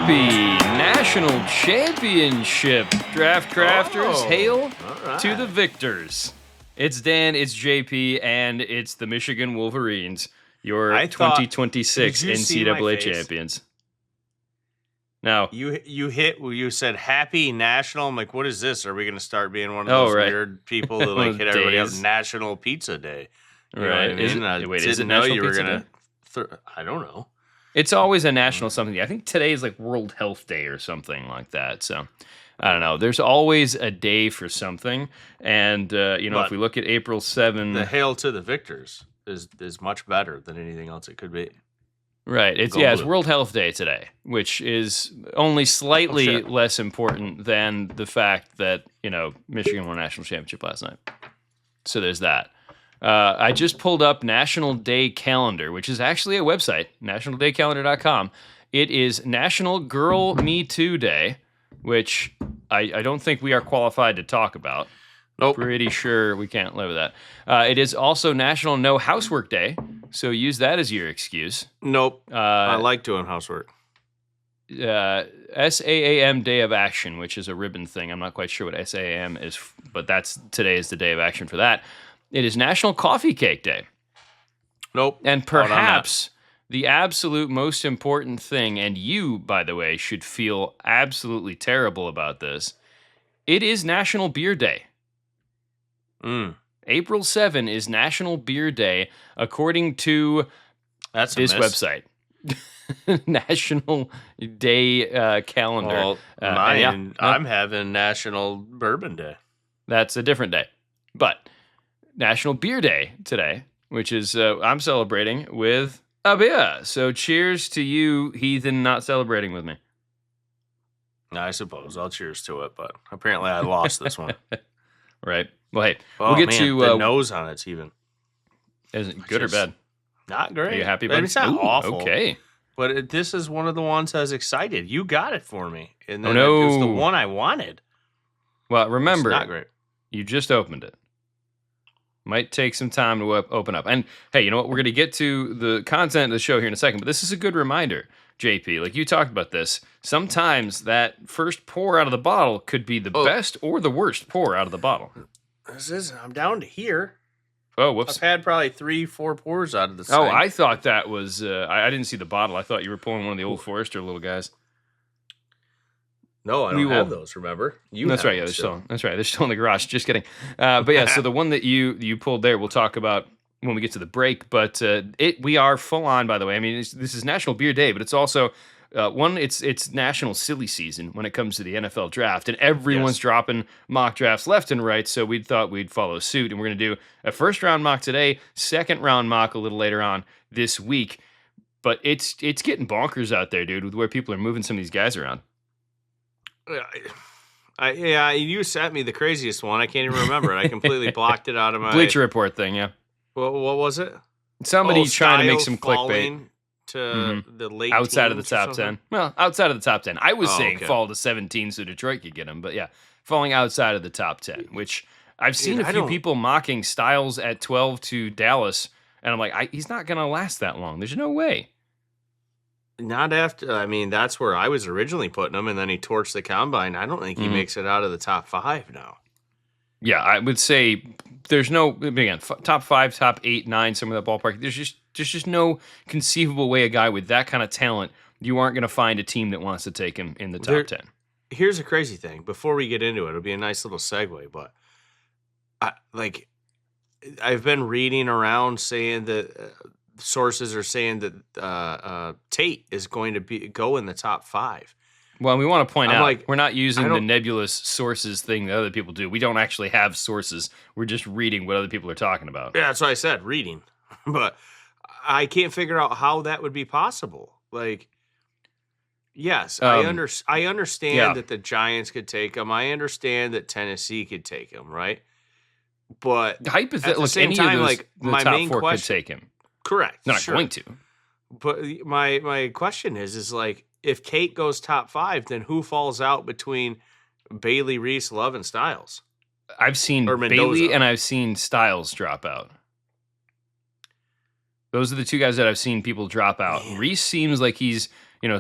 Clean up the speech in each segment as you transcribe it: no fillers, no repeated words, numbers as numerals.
Happy National Championship, Draft Crafters. Hail to the victors. It's Dan, it's JP, and it's the Michigan Wolverines, your 2026 NCAA champions. Now, you said Happy National. I'm like, what is this? Are we going to start being one of those weird people that like hit everybody up? National Pizza Day. You know what I mean? Is it National Pizza Day? I don't know. It's always a national something. I think today is like World Health Day or something like that. So, I don't know. There's always a day for something. And, if we look at April 7... The Hail to the Victors is much better than anything else it could be. Right. It's World Health Day today, which is only slightly less important than the fact that, Michigan won a national championship last night. So there's that. I just pulled up National Day Calendar, which is actually a website, nationaldaycalendar.com. It is National Girl Me Too Day, which I don't think we are qualified to talk about. Nope. Pretty sure we can't live with that. It is also National No Housework Day, so use that as your excuse. Nope. I like doing housework. SAAM Day of Action, which is a ribbon thing. I'm not quite sure what SAAM is, but today is the day of action for that. It is National Coffee Cake Day. Nope. And perhaps the absolute most important thing, and you, by the way, should feel absolutely terrible about this, it is National Beer Day. April 7 is National Beer Day, according to this website. National Day Calendar. Well, I'm having National Bourbon Day. That's a different day. But National Beer Day today, which is I'm celebrating with a beer. So cheers to you, heathen, not celebrating with me. I suppose I'll cheers to it, but apparently I lost this one. Right. Well, hey, we'll get to the nose on it's even. Is it good or bad? Not great. Are you happy about it? It's not awful. Okay. But this is one of the ones I was excited. You got it for me. And then it was the one I wanted. Well, remember, it's not great. You just opened it. Might take some time to open up. And hey, you know what? We're going to get to the content of the show here in a second, but this is a good reminder, JP. Like you talked about this, sometimes that first pour out of the bottle could be the best or the worst pour out of the bottle. I'm down to here. Oh, whoops. I've had probably 3-4 pours out of the thing. Oh, I thought that was, I didn't see the bottle. I thought you were pulling one of the Old Forester little guys. No, I don't have those, rememper? That's right, yeah, they're still in the garage. Just kidding. But yeah, so the one that you pulled there, we'll talk about when we get to the break. But we are full on, by the way. I mean, this is National Beer Day, but it's also, it's National Silly Season when it comes to the NFL Draft. And everyone's dropping mock drafts left and right, so we thought we'd follow suit. And we're going to do a first-round mock today, second-round mock a little later on this week. But it's getting bonkers out there, dude, with where people are moving some of these guys around. You sent me the craziest one. I can't even remember it. I completely blocked it out of my Bleacher Report thing. Yeah. What was it? Somebody trying to make some clickbait to the late outside of the top 10. Well, outside of the top 10. I was saying fall to 17 so Detroit could get him, but yeah, falling outside of the top 10. Which I've seen a few people mocking Styles at 12 to Dallas, and I'm like, he's not going to last that long. There's no way. Not after, that's where I was originally putting him, and then he torched the combine. I don't think he makes it out of the top 5 now. Yeah, I would say there's no, again, top 5, top 8, 9, somewhere in that ballpark. There's just no conceivable way a guy with that kind of talent, you aren't going to find a team that wants to take him in the top 10. Here's a crazy thing. Before we get into it, it'll be a nice little segue, but I've been reading around saying that sources are saying that Tate is going to go in the top 5. Well, we want to point out, we're not using the nebulous sources thing that other people do. We don't actually have sources. We're just reading what other people are talking about. Yeah, that's what I said, reading. But I can't figure out how that would be possible. Yes, I understand that the Giants could take him. I understand that Tennessee could take him, right? But hypothetically, any of those, my top main 4 could take him. Correct. They're not going to. But my question is if Kate goes top 5, then who falls out between Bailey, Reese, Love, and Styles? I've seen Bailey and I've seen Styles drop out. Those are the two guys that I've seen people drop out. Man. Reese seems like he's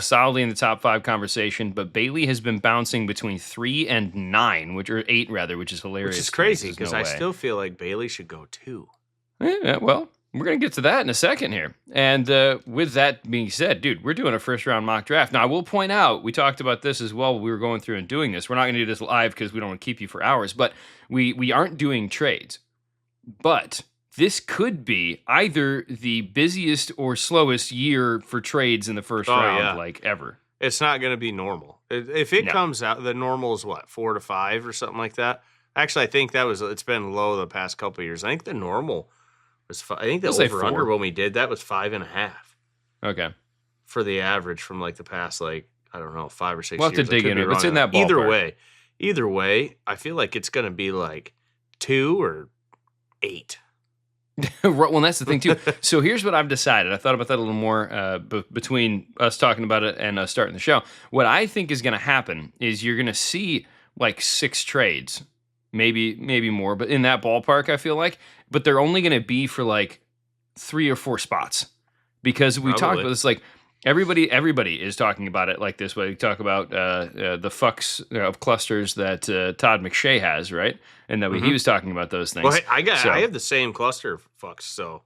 solidly in the top 5 conversation, but Bailey has been bouncing between 3 and 9, or 8 rather, which is hilarious. Which is crazy because I still feel like Bailey should go 2. Yeah, well, we're going to get to that in a second here. And with that being said, dude, we're doing a first-round mock draft. Now, I will point out, we talked about this as well when we were going through and doing this. We're not going to do this live because we don't want to keep you for hours, but we aren't doing trades. But this could be either the busiest or slowest year for trades in the first round, like ever. It's not going to be normal. If it comes out, the normal is what, 4 to 5 or something like that? Actually, I think it's been low the past couple of years. I think the normal was I think the over-under when we did that was 5.5. Okay. For the average from like the past, I don't know, 5 or 6 years. We'll have to dig in it. It's in that ballpark. Either way, I feel like it's going to be like 2 or 8. Well, that's the thing, too. So here's what I've decided. I thought about that a little more between us talking about it and us starting the show. What I think is going to happen is you're going to see like 6 trades, maybe more, but in that ballpark, I feel like. But they're only going to be for like 3 or 4 spots because we talked about this, like, everybody is talking about it like this way. We talk about the fucks of clusters that Todd McShay has, right? And that he was talking about those things. Well, I have the same cluster of fucks, so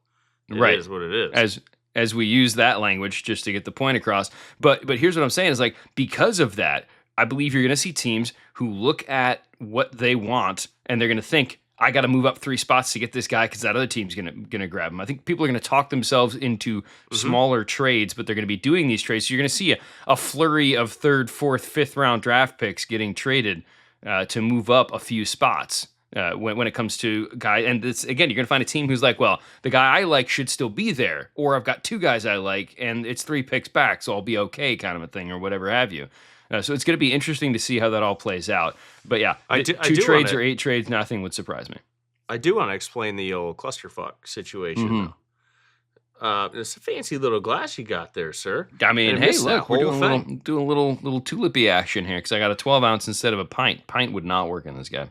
it is what it is. As we use that language just to get the point across. But here's what I'm saying is, like, because of that, I believe you're going to see teams who look at what they want and they're going to think, I got to move up 3 spots to get this guy because that other team's gonna grab him. I think people are going to talk themselves into smaller trades, but they're going to be doing these trades. So you're going to see a flurry of 3rd, 4th, 5th round draft picks getting traded to move up a few spots when it comes to guy. And this, again, you're going to find a team who's like, well, the guy I like should still be there, or I've got 2 guys I like, and it's 3 picks back, so I'll be okay, kind of a thing, or whatever have you. So it's going to be interesting to see how that all plays out. But yeah, 2 trades or 8 trades, nothing would surprise me. I do want to explain the old clusterfuck situation, though. It's a fancy little glass you got there, sir. I mean, hey, look, we're doing a little tulipy action here because I got a 12 ounce instead of a pint. Pint would not work in this guy.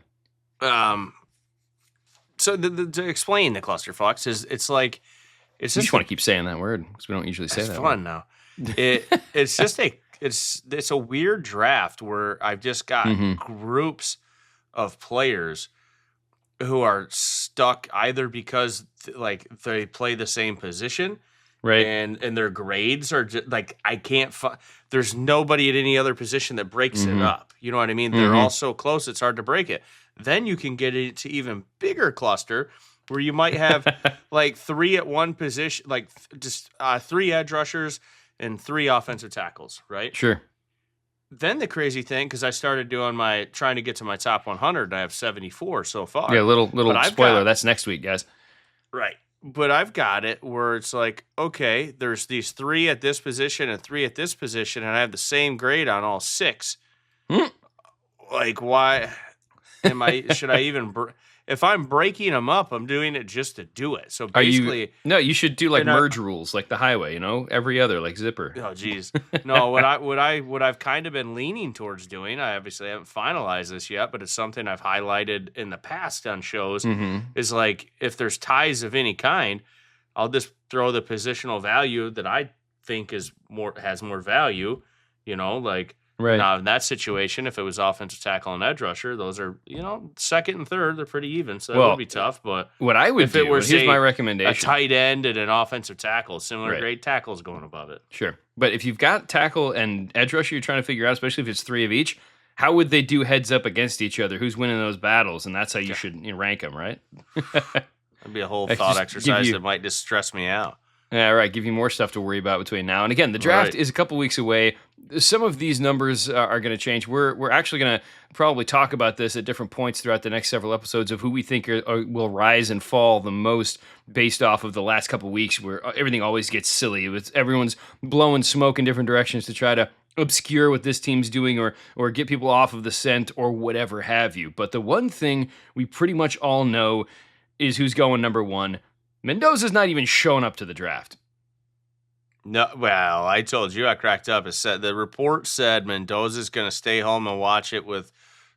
So to explain the clusterfucks is it's just you just want to keep saying that word because we don't usually say that. It's fun now. It's just it's a weird draft where I've just got groups of players who are stuck either because they play the same position, right? And their grades are just I can't. There's nobody at any other position that breaks it up. You know what I mean? They're all so close; it's hard to break it. Then you can get it to even bigger cluster where you might have 3 at one position, just 3 edge rushers and 3 offensive tackles, right? Sure. Then the crazy thing, because I started trying to get to my top 100, and I have 74 so far. Yeah, little spoiler. That's next week, guys. Right. But I've got it where it's like, okay, there's these 3 at this position and 3 at this position, and I have the same grade on all 6. Why should I even... If I'm breaking them up, I'm doing it just to do it. So basically... you should do merge rules, like the highway, every other, like zipper. Oh, geez. No, what I've kind of been leaning towards doing, I obviously haven't finalized this yet, but it's something I've highlighted in the past on shows, is if there's ties of any kind, I'll just throw the positional value that I think has more value, Right. Now, in that situation, if it was offensive tackle and edge rusher, those are, 2nd and 3rd, they're pretty even, so that would be tough. But what I would do, here's my recommendation. A tight end and an offensive tackle, similar grade tackles going above it. Sure. But if you've got tackle and edge rusher you're trying to figure out, especially if it's 3 of each, how would they do heads up against each other? Who's winning those battles? And that's how you should rank them, right? That'd be a whole thought exercise that might just stress me out. Yeah, right. Give you more stuff to worry about between now and again. The draft is a couple weeks away. Some of these numbers are going to change. We're actually going to probably talk about this at different points throughout the next several episodes of who we think will rise and fall the most based off of the last couple of weeks, where everything always gets silly. Everyone's blowing smoke in different directions to try to obscure what this team's doing or get people off of the scent or whatever have you. But the one thing we pretty much all know is who's going number 1. Mendoza's not even showing up to the draft. No, well, I told you I cracked up. The report said Mendoza's going to stay home and watch it with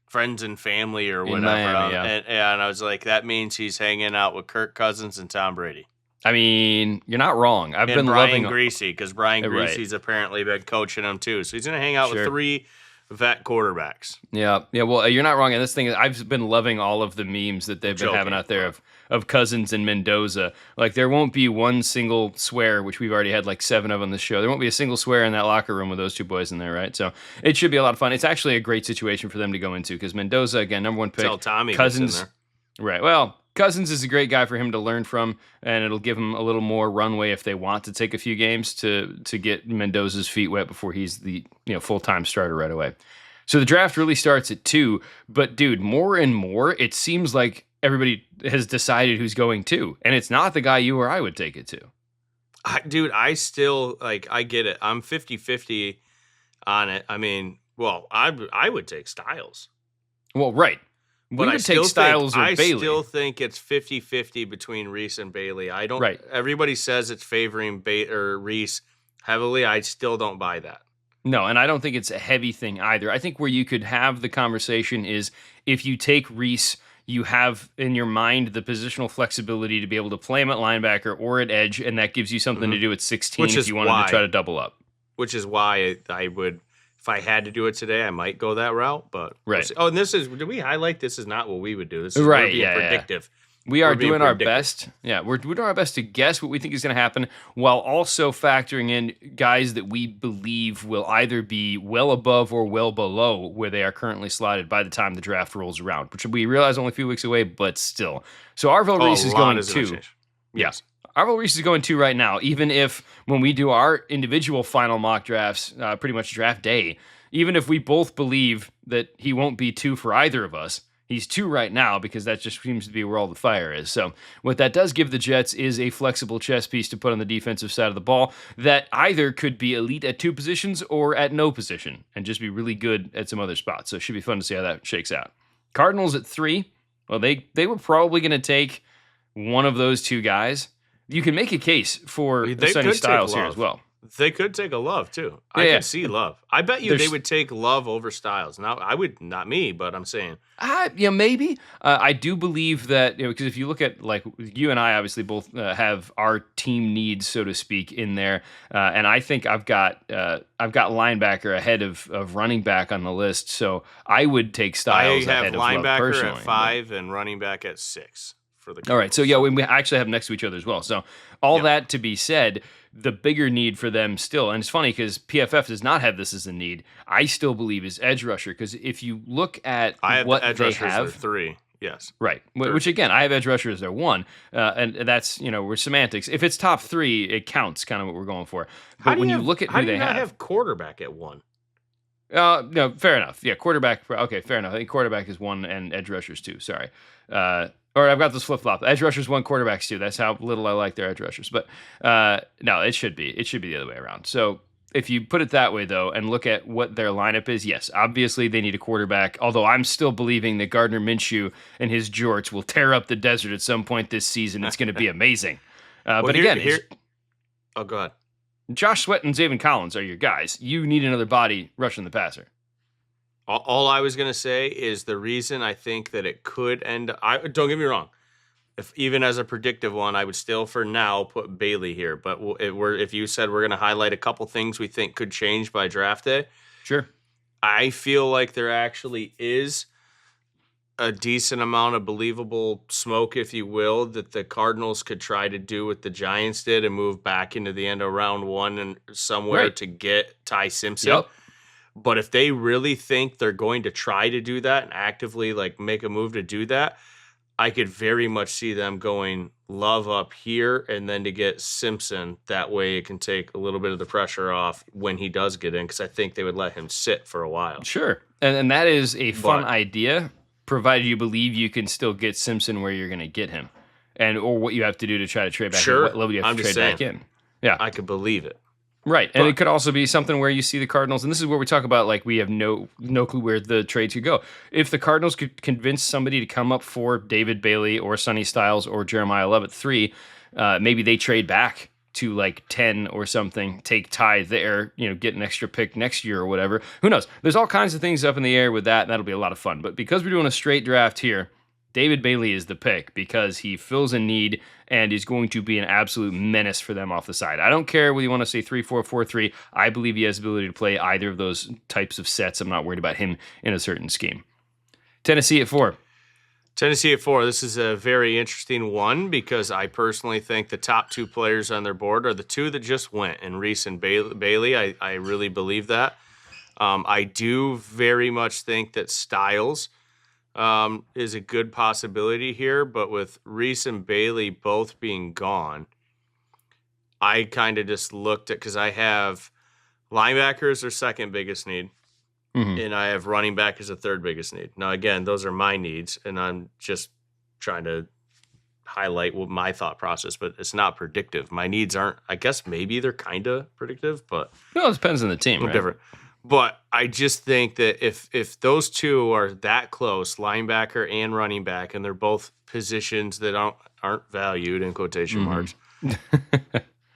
friends and family or whatever. In Miami, and I was like, that means he's hanging out with Kirk Cousins and Tom Brady. I mean, you're not wrong. I've And been Brian loving Greasy, because Brian right. Greasy's apparently been coaching him too. So he's going to hang out with Sure. 3 vet quarterbacks. Yeah. Well, you're not wrong. And this thing is, I've been loving all of the memes that they've been having out there of Cousins and Mendoza. Like, there won't be one single swear, which we've already had like 7 of on the show. There won't be a single swear in that locker room with those 2 boys in there, right? So it should be a lot of fun. It's actually a great situation for them to go into because Mendoza, again, number 1 pick. Tell Tommy Cousins, in there. Right. Well, Cousins is a great guy for him to learn from, and it'll give him a little more runway if they want to take a few games to get Mendoza's feet wet before he's the full-time starter right away. So the draft really starts at 2, but dude, more and more, it seems like everybody has decided who's going 2, and it's not the guy you or I would take it to. Dude, I still, I get it. I'm 50-50 on it. I mean, well, I would take Styles. Well, right. But we would take Styles or Bailey. I still think it's 50-50 between Reese and Bailey. I don't. Right. Everybody says it's favoring Reese heavily. I still don't buy that. No, and I don't think it's a heavy thing either. I think where you could have the conversation is if you take Reese, you have in your mind the positional flexibility to be able to play him at linebacker or at edge, and that gives you something to do at 16 if you wanted to try to double up. Which is why I would, if I had to do it today, I might go that route. But right. Oh, and did we highlight this is not what we would do? This is right. Being predictive. We are doing our best. Yeah, we're doing our best to guess what we think is going to happen while also factoring in guys that we believe will either be well above or well below where they are currently slotted by the time the draft rolls around, which we realize only a few weeks away, but still. So Arvell Reese is going 2. Yes. Arvell Reese is going 2 right now, even if when we do our individual final mock drafts, pretty much draft day, even if we both believe that he won't be 2 for either of us, he's 2 right now because that just seems to be where all the fire is. So what that does give the Jets is a flexible chess piece to put on the defensive side of the ball that either could be elite at 2 positions or at no position and just be really good at some other spots. So it should be fun to see how that shakes out. Cardinals at 3. Well, they were probably going to take one of those 2 guys. You can make a case for Sonny Styles here as well. They could take a Love, too. I could see Love. I bet you they would take Love over Styles. Now, I would, not me, but I'm saying. Maybe. I do believe that, because if you look at, like, you and I obviously both have our team needs, so to speak, in there. And I think I've got linebacker ahead of running back on the list. So I would take Styles ahead of Love personally. I have linebacker at 5 and running back at 6. For the Cardinals. All right, so we actually have next to each other as well. So all that to be said, the bigger need for them still, and it's funny because PFF does not have this as a need, I still believe is edge rusher, because if you look at what edge they rushers have, are 3, yes. Right, which again, I have edge rusher as their 1, and that's, we're semantics. If it's top 3, it counts, kind of what we're going for. But when you look at who they have quarterback at 1? No, fair enough. Yeah, quarterback, okay, fair enough. I think quarterback is 1 and edge rushers 2, sorry. Or I've got this flip-flop. Edge rushers 1, quarterbacks 2. That's how little I like their edge rushers. But no, it should be the other way around. So if you put it that way, though, and look at what their lineup is, yes, obviously they need a quarterback, although I'm still believing that Gardner Minshew and his jorts will tear up the desert at some point this season. It's going to be amazing. But again, oh, go ahead. Josh Sweat and Zaven Collins are your guys. You need another body rushing the passer. All I was going to say is the reason I think that it could end. Don't get me wrong. Even as a predictive one, I would still for now put Bailey here. But if you said we're going to highlight a couple things we think could change by draft day, sure. I feel like there actually is a decent amount of believable smoke, if you will, that the Cardinals could try to do what the Giants did and move back into the end of round 1 and somewhere to get Ty Simpson. Yep. But if they really think they're going to try to do that and actively make a move to do that, I could very much see them going Love up here and then to get Simpson. That way it can take a little bit of the pressure off when he does get in, because I think they would let him sit for a while. Sure. And that is a fun idea, provided you believe you can still get Simpson where you're going to get him, or what you have to do to try to trade back. Sure. What level you have to trade back in. Yeah. I could believe it. Right, and it could also be something where you see the Cardinals, and this is where we talk about, we have no clue where the trades could go. If the Cardinals could convince somebody to come up for David Bailey or Sonny Styles or Jeremiah Love at 3, maybe they trade back to 10 or something, take Ty there, get an extra pick next year or whatever. Who knows? There's all kinds of things up in the air with that, and that'll be a lot of fun. But because we're doing a straight draft here, David Bailey is the pick because he fills a need and is going to be an absolute menace for them off the side. I don't care whether you want to say 3-4, 4-3. I believe he has the ability to play either of those types of sets. I'm not worried about him in a certain scheme. Tennessee at 4. Tennessee at 4. This is a very interesting one because I personally think the top 2 players on their board are the 2 that just went, and Reese and Bailey. I really believe that. I do very much think that Styles is a good possibility here, but with Reese and Bailey both being gone, I kind of just looked at, because I have linebackers are second biggest need, and I have running back as the third biggest need. Now, again, those are my needs, and I'm just trying to highlight what my thought process, but it's not predictive. My needs aren't, I guess maybe they're kind of predictive, but well, it depends on the team, right? Different. But I just think that if those 2 are that close, linebacker and running back, and they're both positions that aren't valued in quotation marks,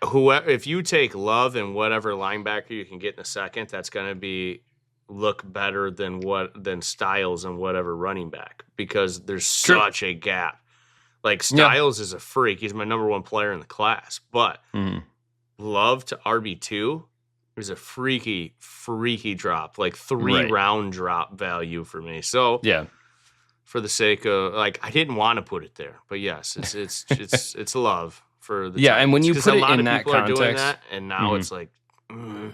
whoever, if you take Love and whatever linebacker you can get in a second, that's going to look better than Styles and whatever running back, because there's such a gap. Like Styles is a freak; he's my number 1 player in the class, but Love to RB2. Is a freaky drop, like 3-round drop value for me. So for the sake of, like, I didn't want to put it there, but yes, it's Love for the Titans. And when you put it in that context, doing that, and now it's like the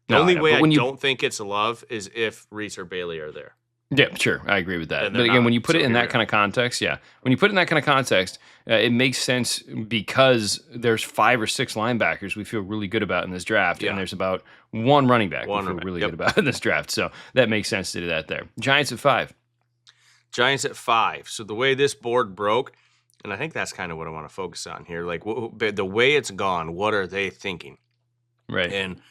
only way I don't think it's Love is if Reese or Bailey are there. Yeah, sure. I agree with that. But again, when you put it in that kind of context, when you put it in that kind of context, it makes sense because there's 5 or 6 linebackers we feel really good about in this draft, and there's about 1 running back we feel really good about in this draft. So that makes sense to do that there. Giants at 5. Giants at 5. So the way this board broke, and I think that's kind of what I want to focus on here, like the way it's gone, what are they thinking? Right. And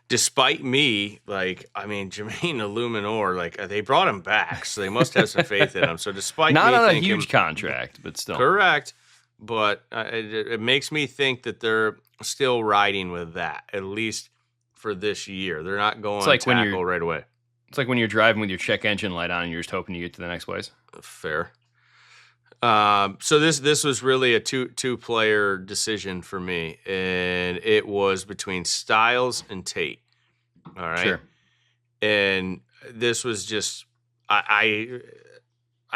despite me, like, I mean, Jermaine Illuminor, like, they brought him back, so they must have some faith in him. So despite not me on thinking, a huge contract, but still correct, but it makes me think that they're still riding with that, at least for this year. They're not going tackle right away. It's like when you're driving with your check engine light on and you're just hoping you get to the next place. Fair. So this was really a two-player decision for me, and it was between Styles and Tate. All right. Sure. And this was just I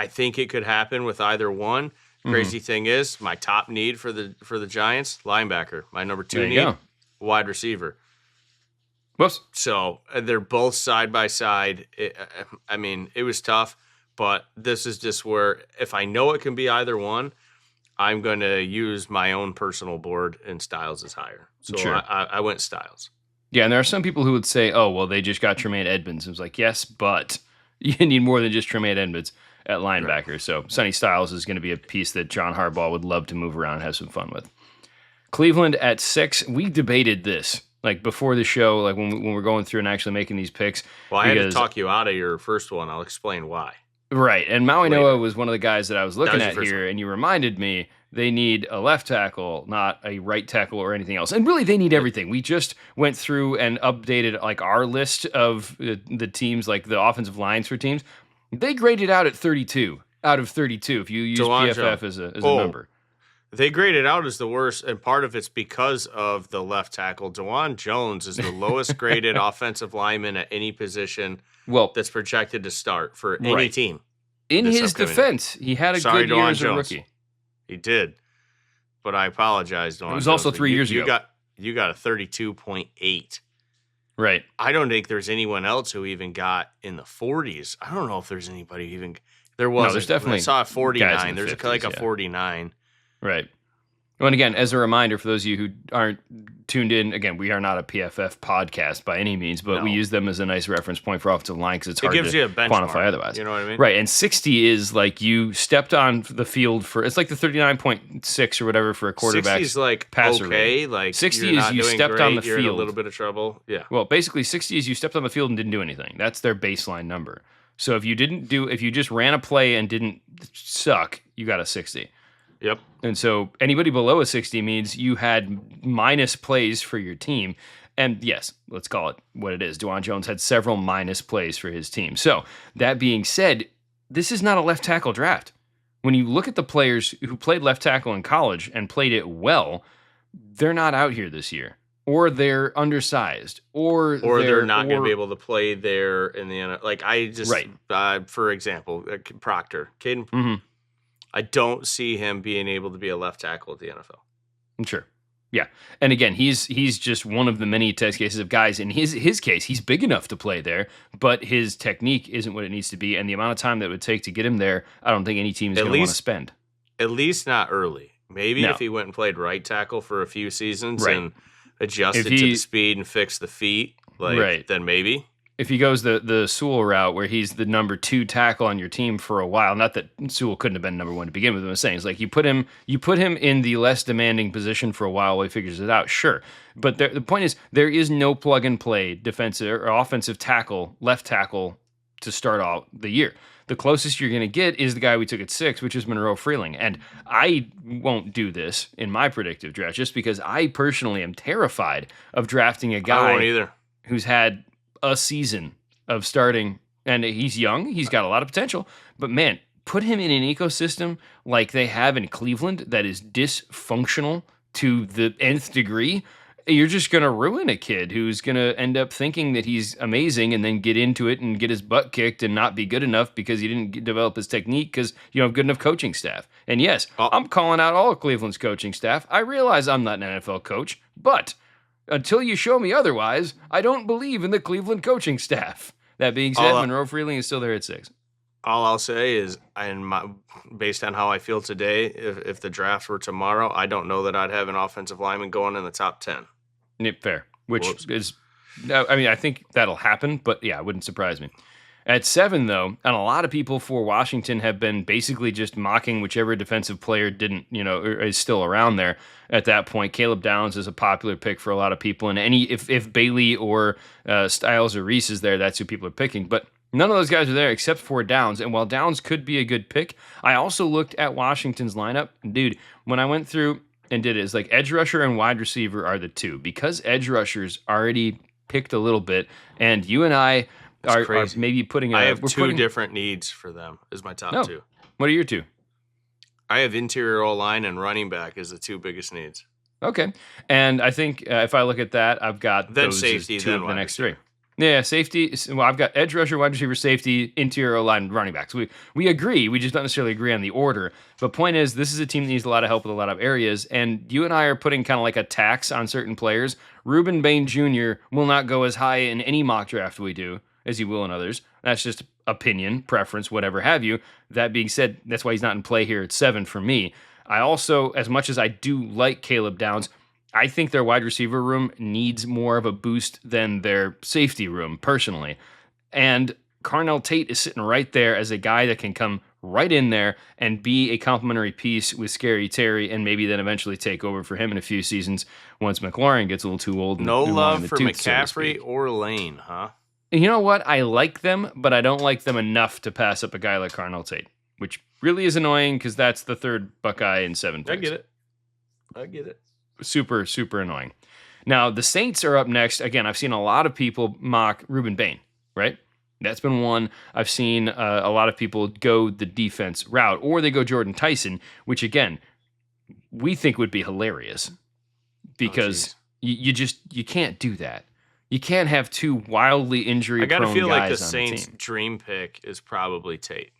think it could happen with either one. Crazy thing is, my top need for the Giants, linebacker. My number 2 need, wide receiver. Whoops. So they're both side by side. I mean, it was tough. But this is just where, if I know it can be either one, I'm going to use my own personal board, and Styles is higher. So sure. I went Styles. Yeah, and there are some people who would say, oh, well, they just got Tremaine Edmonds. It was like, yes, but you need more than just Tremaine Edmonds at linebacker. Right. So Sonny Styles is going to be a piece that John Harbaugh would love to move around and have some fun with. Cleveland at 6. We debated this. Like before the show, like when we're going through and actually making these picks. Well, I had to talk you out of your first one. I'll explain why. Right, and Maui Noah was one of the guys that I was looking at here, and you reminded me they need a left tackle, not a right tackle or anything else. And really, they need everything. We just went through and updated like our list of the teams, like the offensive lines for teams. They graded out at 32 out of 32 if you use PFF as a number. They graded out as the worst, and part of it's because of the left tackle. DeJuan Jones is the lowest graded offensive lineman at any position that's projected to start for any team. In his defense, he had a good year as a rookie. He did, but I apologize, DeJuan. It was also 3 years ago. You got a 32.8. Right. I don't think there's anyone else who even got in the 40s. I don't know if there's anybody even. There was. No, there's definitely. I saw a 49. The there's 50s, like a 49. Right. Well, and again, as a reminder for those of you who aren't tuned in, again, we are not a PFF podcast by any means, but we use them as a nice reference point for offensive line because it's hard gives to you a benchmark, quantify otherwise. You know what I mean? Right. And 60 is like you stepped on the field for, it's like the 39.6 or whatever for a quarterback. 60 is like passer okay. rating. Like 60 is you stepped on the you're field. in a little bit of trouble. Yeah. Well, basically 60 is you stepped on the field and didn't do anything. That's their baseline number. So if you just ran a play and didn't suck, you got a 60. Yep. And so anybody below a 60 means you had minus plays for your team. And yes, let's call it what it is. DeJuan Jones had several minus plays for his team. So that being said, this is not a left tackle draft. When you look at the players who played left tackle in college and played it well, they're not out here this year, or they're undersized, or they're not going to be able to play there in the NFL. Like I just, for example, Proctor, Caden, I don't see him being able to be a left tackle at the NFL. Sure. Yeah. And again, he's just one of the many test cases of guys. In his case, he's big enough to play there, but his technique isn't what it needs to be. And the amount of time that it would take to get him there, I don't think any team is going to want to spend. At least not early. Maybe if he went and played right tackle for a few seasons and adjusted to the speed and fixed the feet, then maybe. If he goes the Sewell route where he's the number 2 tackle on your team for a while, not that Sewell couldn't have been number 1 to begin with, I'm saying it's like you put him in the less demanding position for a while he figures it out, sure. But the point is there is no plug and play defensive or offensive tackle, left tackle to start out the year. The closest you're going to get is the guy we took at 6, which is Monroe Freeling. And I won't do this in my predictive draft just because I personally am terrified of drafting a guy I won't either. Who's had a season of starting, and he's young, he's got a lot of potential, but man, put him in an ecosystem like they have in Cleveland that is dysfunctional to the nth degree. You're just going to ruin a kid who's going to end up thinking that he's amazing and then get into it and get his butt kicked and not be good enough because he didn't develop his technique because you don't have good enough coaching staff. And yes, I'm calling out all of Cleveland's coaching staff. I realize I'm not an NFL coach, but until you show me otherwise, I don't believe in the Cleveland coaching staff. That being said, Monroe Freeling is still there at 6. All I'll say is, based on how I feel today, if the draft were tomorrow, I don't know that I'd have an offensive lineman going in the top 10. Fair, which is, I mean, I think that'll happen, but yeah, it wouldn't surprise me. At 7, though, and a lot of people for Washington have been basically just mocking whichever defensive player didn't, is still around there at that point. Caleb Downs is a popular pick for a lot of people, and if Bailey or Styles or Reese is there, that's who people are picking. But none of those guys are there except for Downs, and while Downs could be a good pick, I also looked at Washington's lineup. Dude, when I went through and did it, it's like edge rusher and wide receiver are the 2, because edge rushers already picked a little bit, and you and I are maybe putting I have 2 different needs for them as my top 2. What are your 2? I have interior O-line and running back as the 2 biggest needs. Okay. And I think if I look at that, I've got then those safety, as 2 then of the next 3. receiver. Yeah, safety. Well, I've got edge rusher, wide receiver, safety, interior O-line, running backs. We agree. We just don't necessarily agree on the order. But point is, this is a team that needs a lot of help with a lot of areas, and you and I are putting kind of like a tax on certain players. Reuben Bain Jr. will not go as high in any mock draft we do as he will in others. That's just opinion, preference, whatever have you. That being said, that's why he's not in play here at 7 for me. I also, as much as I do like Caleb Downs, I think their wide receiver room needs more of a boost than their safety room, personally. And Carnell Tate is sitting right there as a guy that can come right in there and be a complementary piece with Scary Terry, and maybe then eventually take over for him in a few seasons once McLaurin gets a little too old. No love for McCaffrey or Lane, huh? And you know what? I like them, but I don't like them enough to pass up a guy like Carnell Tate, which really is annoying because that's the 3rd Buckeye in 7 picks. I get it. Super, super annoying. Now, the Saints are up next. Again, I've seen a lot of people mock Reuben Bain, right? That's been one. I've seen a lot of people go the defense route, or they go Jordan Tyson, which, again, we think would be hilarious because you can't do that. You can't have 2 wildly injury-prone guys on the team. I gotta feel like the Saints' dream pick is probably Tate.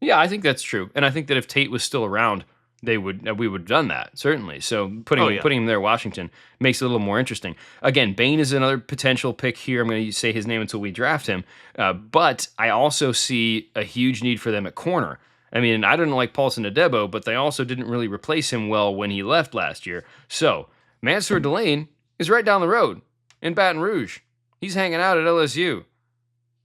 Yeah, I think that's true. And I think that if Tate was still around, we would have done that, certainly. So putting him there, Washington, makes it a little more interesting. Again, Bain is another potential pick here. I'm going to say his name until we draft him. But I also see a huge need for them at corner. I mean, I didn't like Paulson Adebo, but they also didn't really replace him well when he left last year. So Mansour Delane is right down the road in Baton Rouge. He's hanging out at LSU.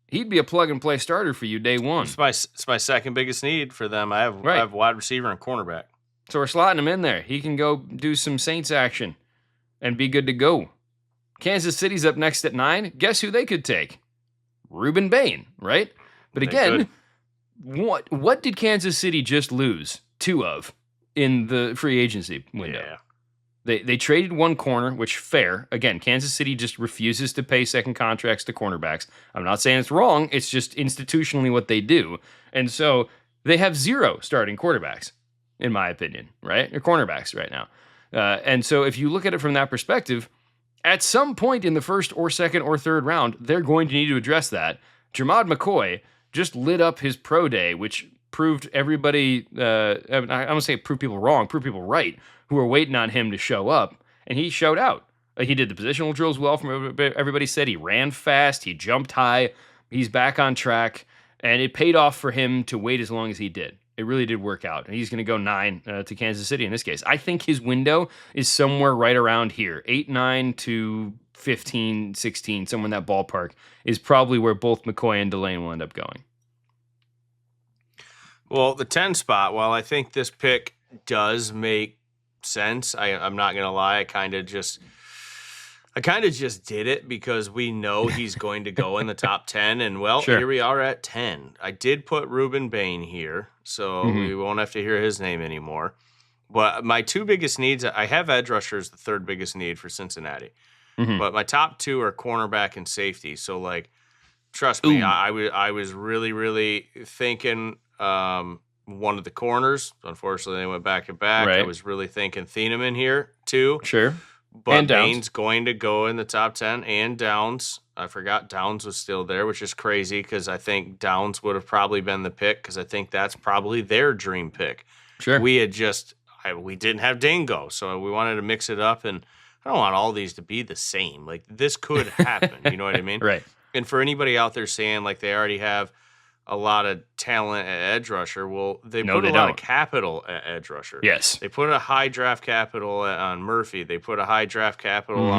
He'd be a plug-and-play starter for you day one. It's my second biggest need for them. I have wide receiver and cornerback. So we're slotting him in there. He can go do some Saints action and be good to go. Kansas City's up next at 9. Guess who they could take? Reuben Bain, right? But again, what did Kansas City just lose 2 of in the free agency window? Yeah. They traded one corner, which fair. Again, Kansas City just refuses to pay second contracts to cornerbacks. I'm not saying it's wrong. It's just institutionally what they do. And so they have 0 starting quarterbacks, in my opinion, right? Or cornerbacks right now. And so if you look at it from that perspective, at some point in the first or second or third round, they're going to need to address that. Jermod McCoy just lit up his pro day, which proved everybody, I don't want to say prove people wrong, prove people right, who were waiting on him to show up, and he showed out. He did the positional drills well, from everybody said. He ran fast, he jumped high, he's back on track, and it paid off for him to wait as long as he did. It really did work out, and he's going to go 9 to Kansas City in this case. I think his window is somewhere right around here, 8-9 to 15-16, somewhere in that ballpark, is probably where both McCoy and Delane will end up going. Well, the 10 spot, while I think this pick does make sense, I'm not going to lie, I kind of just did it because we know he's going to go in the top 10, and Sure. Here we are at 10. I did put Ruben Bain here, so we won't have to hear his name anymore. But my 2 biggest needs, I have edge rusher as the 3rd biggest need for Cincinnati. But my top 2 are cornerback and safety. So, like, trust me, I was really, really thinking one of the corners. Unfortunately, they went back and back. Right. I was really thinking Thieneman here, too. Sure. But And Bain's going to go in the top 10, and Downs. I forgot Downs was still there, which is crazy because I think Downs would have probably been the pick because I think that's probably their dream pick. Sure. We didn't have Dingo, so we wanted to mix it up, and I don't want all these to be the same. Like, this could happen, you know what I mean? Right. And for anybody out there saying, like, they already have a lot of talent at edge rusher, well, they put a lot of capital at edge rusher. Yes. They put a high draft capital on Murphy. They put a high draft capital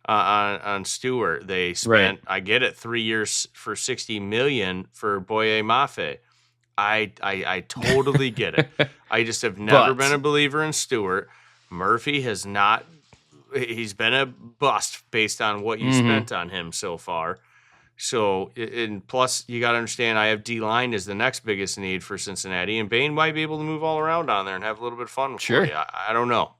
on Stewart. They spent, I get it, 3 years for $60 million for Boye Mafe. I totally get it. I just have never been a believer in Stewart. Murphy has not. He's been a bust based on what you spent on him so far. So, and plus, you got to understand, I have D-line as the next biggest need for Cincinnati, and Bain might be able to move all around on there and have a little bit of fun with Sure. it. I don't know.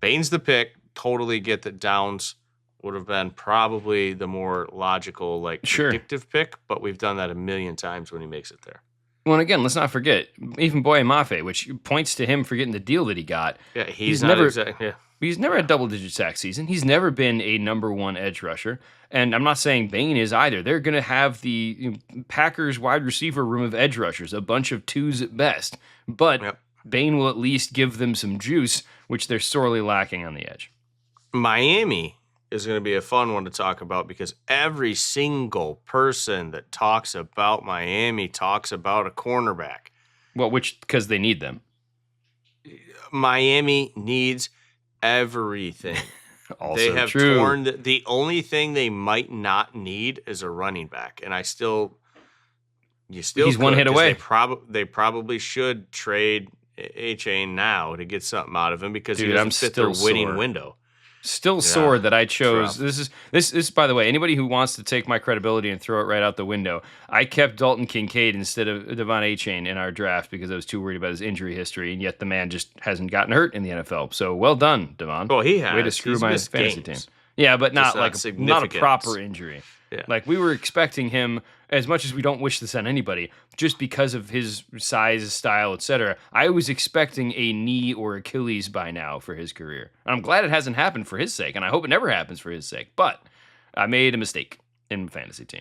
Bain's the pick. Totally get that Downs would have been probably the more logical, predictive pick, but we've done that a million times when he makes it there. Well, and again, let's not forget, even Boye Mafe, which points to him for getting the deal that he got. Yeah, he's never had a double-digit sack season. He's never been a number 1 edge rusher. And I'm not saying Bain is either. They're going to have the Packers wide receiver room of edge rushers, a bunch of 2s at best. But Bain will at least give them some juice, which they're sorely lacking on the edge. Miami is going to be a fun one to talk about because every single person that talks about Miami talks about a cornerback. Well, because they need them. Miami needs everything. Also they have true. torn the only thing they might not need is a running back, and he's one hit away. They probably should trade A-Chain now to get something out of him because he doesn't fit their winning window. Still sore that I chose. This is by the way, anybody who wants to take my credibility and throw it right out the window, I kept Dalton Kincaid instead of Devon A-Chain in our draft because I was too worried about his injury history, and yet the man just hasn't gotten hurt in the NFL. So well done, Devon. Well, he has. Way to screw my fantasy games. team. Yeah, but not not a proper injury. Yeah. Like, we were expecting him, as much as we don't wish this on anybody, just because of his size, style, etc. I was expecting a knee or Achilles by now for his career. I'm glad it hasn't happened for his sake, and I hope it never happens for his sake. But I made a mistake in fantasy team.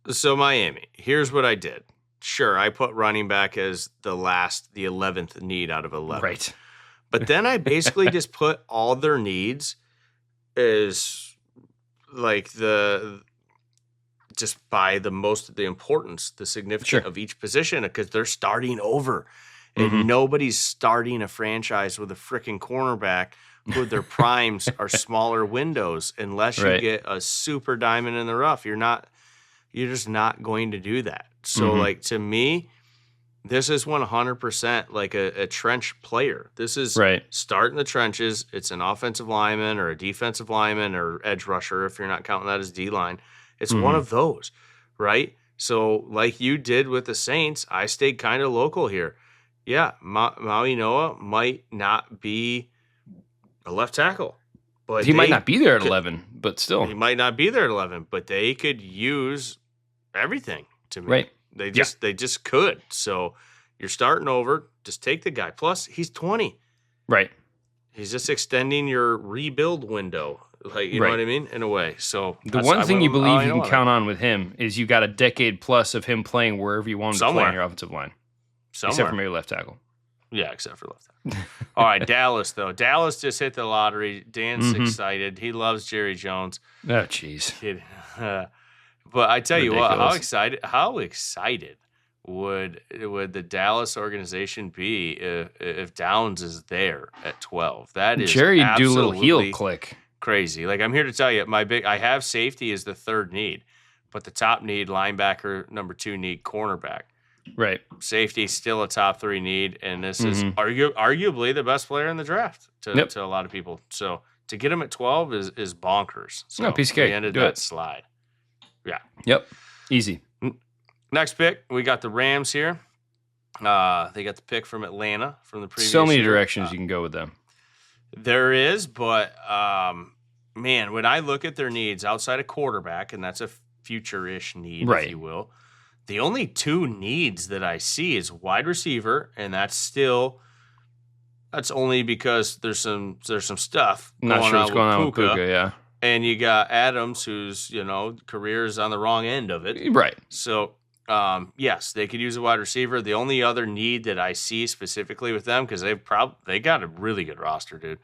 So Miami, here's what I did. Sure, I put running back as the 11th need out of 11. Right. But then I basically just put all their needs as like just by the importance, the significance of each position, because they're starting over. And nobody's starting a franchise with a freaking cornerback who their primes are smaller windows unless you get a super diamond in the rough. You're just not going to do that. So, like, to me, this is 100% like a trench player. This is start in the trenches. It's an offensive lineman or a defensive lineman or edge rusher if you're not counting that as D-line. It's one of those, right? So, like you did with the Saints, I stayed kind of local here. Yeah, Maui Noah might not be A left tackle. But He might not be there at 11, but still. He might not be there at 11, but they could use everything to me. Right. They just could. So you're starting over. Just take the guy. Plus, he's 20. Right. He's just extending your rebuild window. Like, you know what I mean? In a way. So the one thing you believe you can count on with him is you got a decade plus of him playing wherever you want him to play on your offensive line. Except for maybe left tackle. Yeah, except for left tackle. All right, Dallas, though. Dallas just hit the lottery. Dan's excited. He loves Jerry Jones. Oh, jeez. But I tell you what, how excited would the Dallas organization be if Downs is there at 12? That is Jerry do a little heel click. Crazy. Like, I'm here to tell you, I have safety as the third need, but the top need, linebacker, number 2 need, cornerback. Right. Safety still a top 3 need, and this is arguably the best player in the draft to a lot of people. So to get him at 12 is bonkers. So no, piece of cake. We ended that slide. Yeah. Yep. Easy. Next pick, we got the Rams here. They got the pick from Atlanta from the previous So many year. directions you can go with them. There is, but man, when I look at their needs outside of quarterback, and that's a future-ish need, if you will, the only 2 needs that I see is wide receiver, and that's only because there's some stuff Not going sure what's going on with with Puka, yeah. And you got Adams, whose career is on the wrong end of it, right? So yes, they could use a wide receiver. The only other need that I see specifically with them, because they got a really good roster, dude,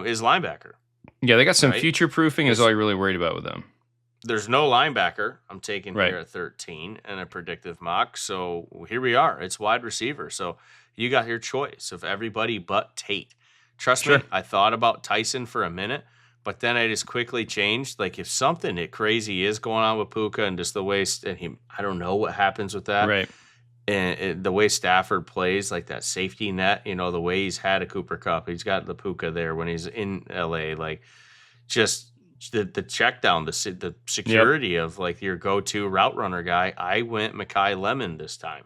is linebacker. Yeah, they got some future proofing. Is all you're really worried about with them. There's no linebacker I'm taking here at 13 and a predictive mock. So here we are. It's wide receiver. So you got your choice of everybody but Tate. Trust me, I thought about Tyson for a minute, but then I just quickly changed. Like, if something crazy is going on with Puka and just the way I don't know what happens with that. Right. And the way Stafford plays, like that safety net, the way he's had a Cooper Kupp, he's got the Puka there when he's in LA, like just the check down, the security of like your go-to route runner guy. I went Mekhi Lemon this time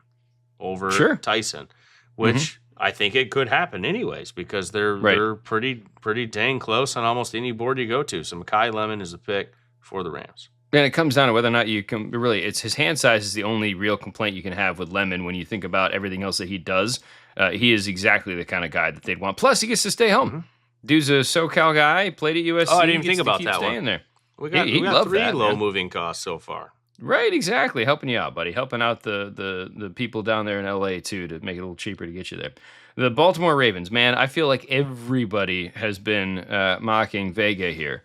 over Tyson, which I think it could happen anyways, because they're pretty dang close on almost any board you go to. So Mekhi Lemon is the pick for the Rams. And it comes down to whether or not you can really, it's his hand size is the only real complaint you can have with Lemon when you think about everything else that he does. He is exactly the kind of guy that they'd want. Plus, he gets to stay home. Dude's a SoCal guy, played at USC. Oh, I didn't even think about that one. There. We got 3 low moving costs so far. Right, exactly. Helping you out, buddy. Helping out the people down there in LA, too, to make it a little cheaper to get you there. The Baltimore Ravens, man, I feel like everybody has been mocking Vega here.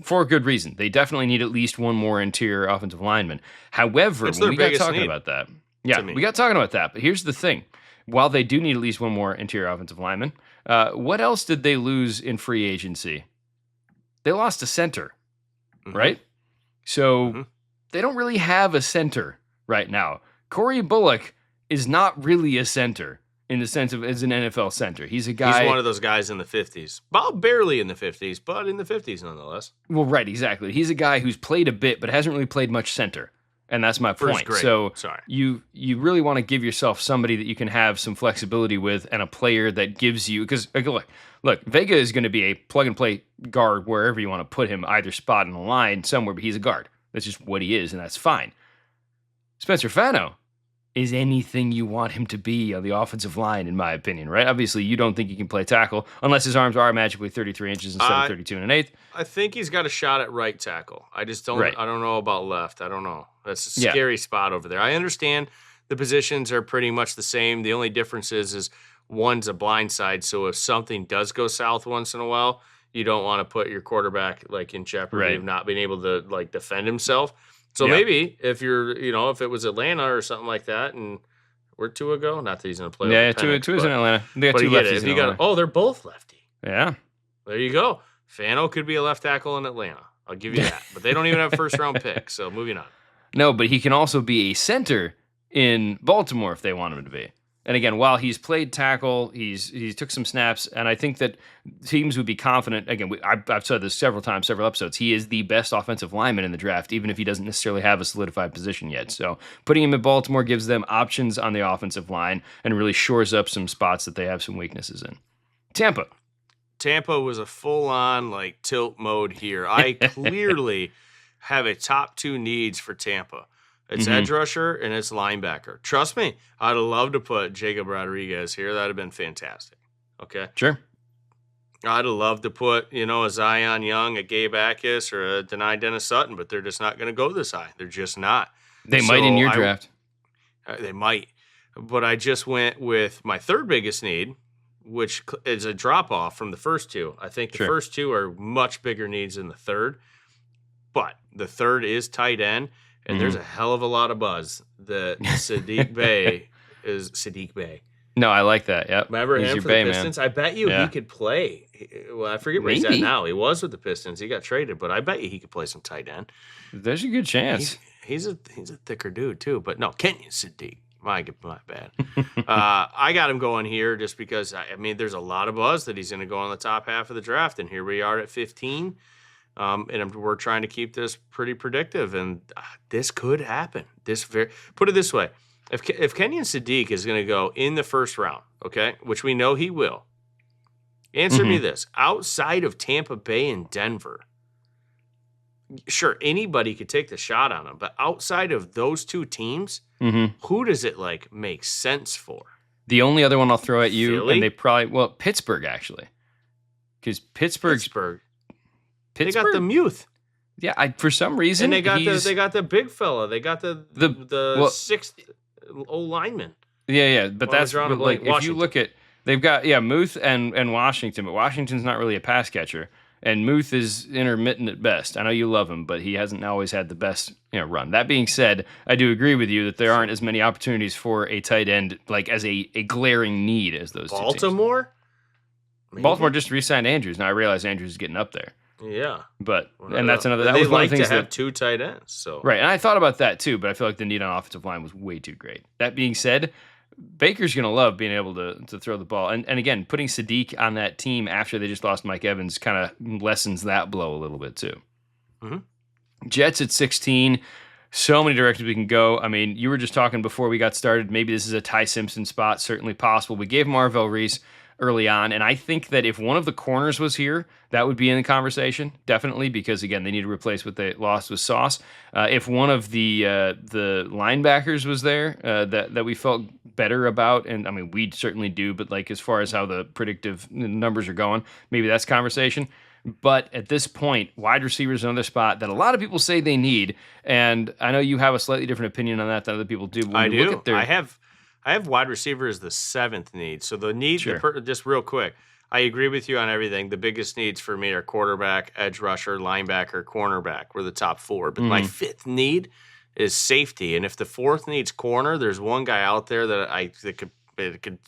For a good reason. They definitely need at least one more interior offensive lineman. However, when we got talking about that, we got talking about that. But here's the thing. While they do need at least one more interior offensive lineman, what else did they lose in free agency? They lost a center, right? So they don't really have a center right now. Corey Bullock is not really a center in the sense of as an NFL center. He's a guy. He's one of those guys in the 50s. Well, barely in the 50s, but in the 50s nonetheless. Well, right, exactly. He's a guy who's played a bit, but hasn't really played much center. And that's my point. So you really want to give yourself somebody that you can have some flexibility with and a player that gives you, because look, Vega is going to be a plug-and-play guard wherever you want to put him, either spot in the line somewhere, but he's a guard. That's just what he is, and that's fine. Spencer Fano is anything you want him to be on the offensive line, in my opinion, right? Obviously, you don't think he can play tackle unless his arms are magically 33 inches instead of 32 1/8. I think he's got a shot at right tackle. I just don't. I don't know about left. I don't know. That's a scary spot over there. I understand the positions are pretty much the same. The only difference is one's a blind side. So if something does go south once in a while, you don't want to put your quarterback like in jeopardy of not being able to like defend himself. So maybe if you're, if it was Atlanta or something like that, and where'd Tua go? Not that he's going to play. Yeah, Tua's in Atlanta. They got 2 lefties in Atlanta. They're both lefty. Yeah. There you go. Fano could be a left tackle in Atlanta. I'll give you that. But they don't even have first-round picks, so moving on. No, but he can also be a center in Baltimore if they want him to be. And again, while he's played tackle, he took some snaps, and I think that teams would be confident. Again, I've said this several times, several episodes. He is the best offensive lineman in the draft, even if he doesn't necessarily have a solidified position yet. So putting him in Baltimore gives them options on the offensive line and really shores up some spots that they have some weaknesses in. Tampa. Tampa was a full-on like tilt mode here. I clearly have a top 2 needs for Tampa. It's edge rusher and it's linebacker. Trust me, I'd love to put Jacob Rodriguez here. That'd have been fantastic. Okay. Sure. I'd love to put, a Zion Young, a Gabe Akis, or a Denai Dennis Sutton, but they're just not going to go this high. They're just not. They might in your draft. They might. But I just went with my third biggest need, which is a drop-off from the first 2. I think the first 2 are much bigger needs than the third. But the third is tight end. And there's a hell of a lot of buzz that Sadiq Bey is Sadiq Bey. No, I like that. Yep. Remember him for the Pistons? Man. I bet you he could play. Well, I forget where he's at now. He was with the Pistons. He got traded, but I bet you he could play some tight end. There's a good chance. He's a thicker dude too. But no, Kenyon Sadiq. My bad. I got him going here just because, there's a lot of buzz that he's going to go on the top half of the draft. And here we are at 15. And we're trying to keep this pretty predictive, and this could happen. Put it this way: if Kenyon Sadiq is going to go in the first round, okay, which we know he will, answer me this: outside of Tampa Bay and Denver, sure, anybody could take the shot on him, but outside of those 2 teams, who does it make sense for? The only other one I'll throw at you, Philly? and they probably Pittsburgh actually, because Pittsburgh. They got the Muth. Yeah, for some reason, and they got the big fella. They got the 6th old lineman. Yeah, but that's if you look at they've got Muth and Washington, but Washington's not really a pass catcher, and Muth is intermittent at best. I know you love him, but he hasn't always had the best run. That being said, I do agree with you that there aren't as many opportunities for a tight end as a glaring need as those. Baltimore. 2 teams. Baltimore just re-signed Andrews. Now I realize Andrews is getting up there. Yeah, but and that's another. That they was one of the things to have 2 tight ends. So right, and I thought about that too, but I feel like the need on offensive line was way too great. That being said, Baker's going to love being able to throw the ball, and again, putting Sadiq on that team after they just lost Mike Evans kind of lessens that blow a little bit too. Jets at 16. So many directions we can go. I mean, you were just talking before we got started. Maybe this is a Ty Simpson spot. Certainly possible. We gave Marvell Reese early on, and I think that if one of the corners was here, that would be in the conversation, definitely, because again, they need to replace what they lost with Sauce. If one of the linebackers was there that we felt better about, and we certainly do, but as far as how the predictive numbers are going, maybe that's conversation. But at this point, wide receiver is another spot that a lot of people say they need, and I know you have a slightly different opinion on that than other people do. I do. I have wide receiver as the 7th need. So the need, just real quick, I agree with you on everything. The biggest needs for me are quarterback, edge rusher, linebacker, cornerback. We're the top 4. But my 5th need is safety. And if the 4th needs corner, there's one guy out there that could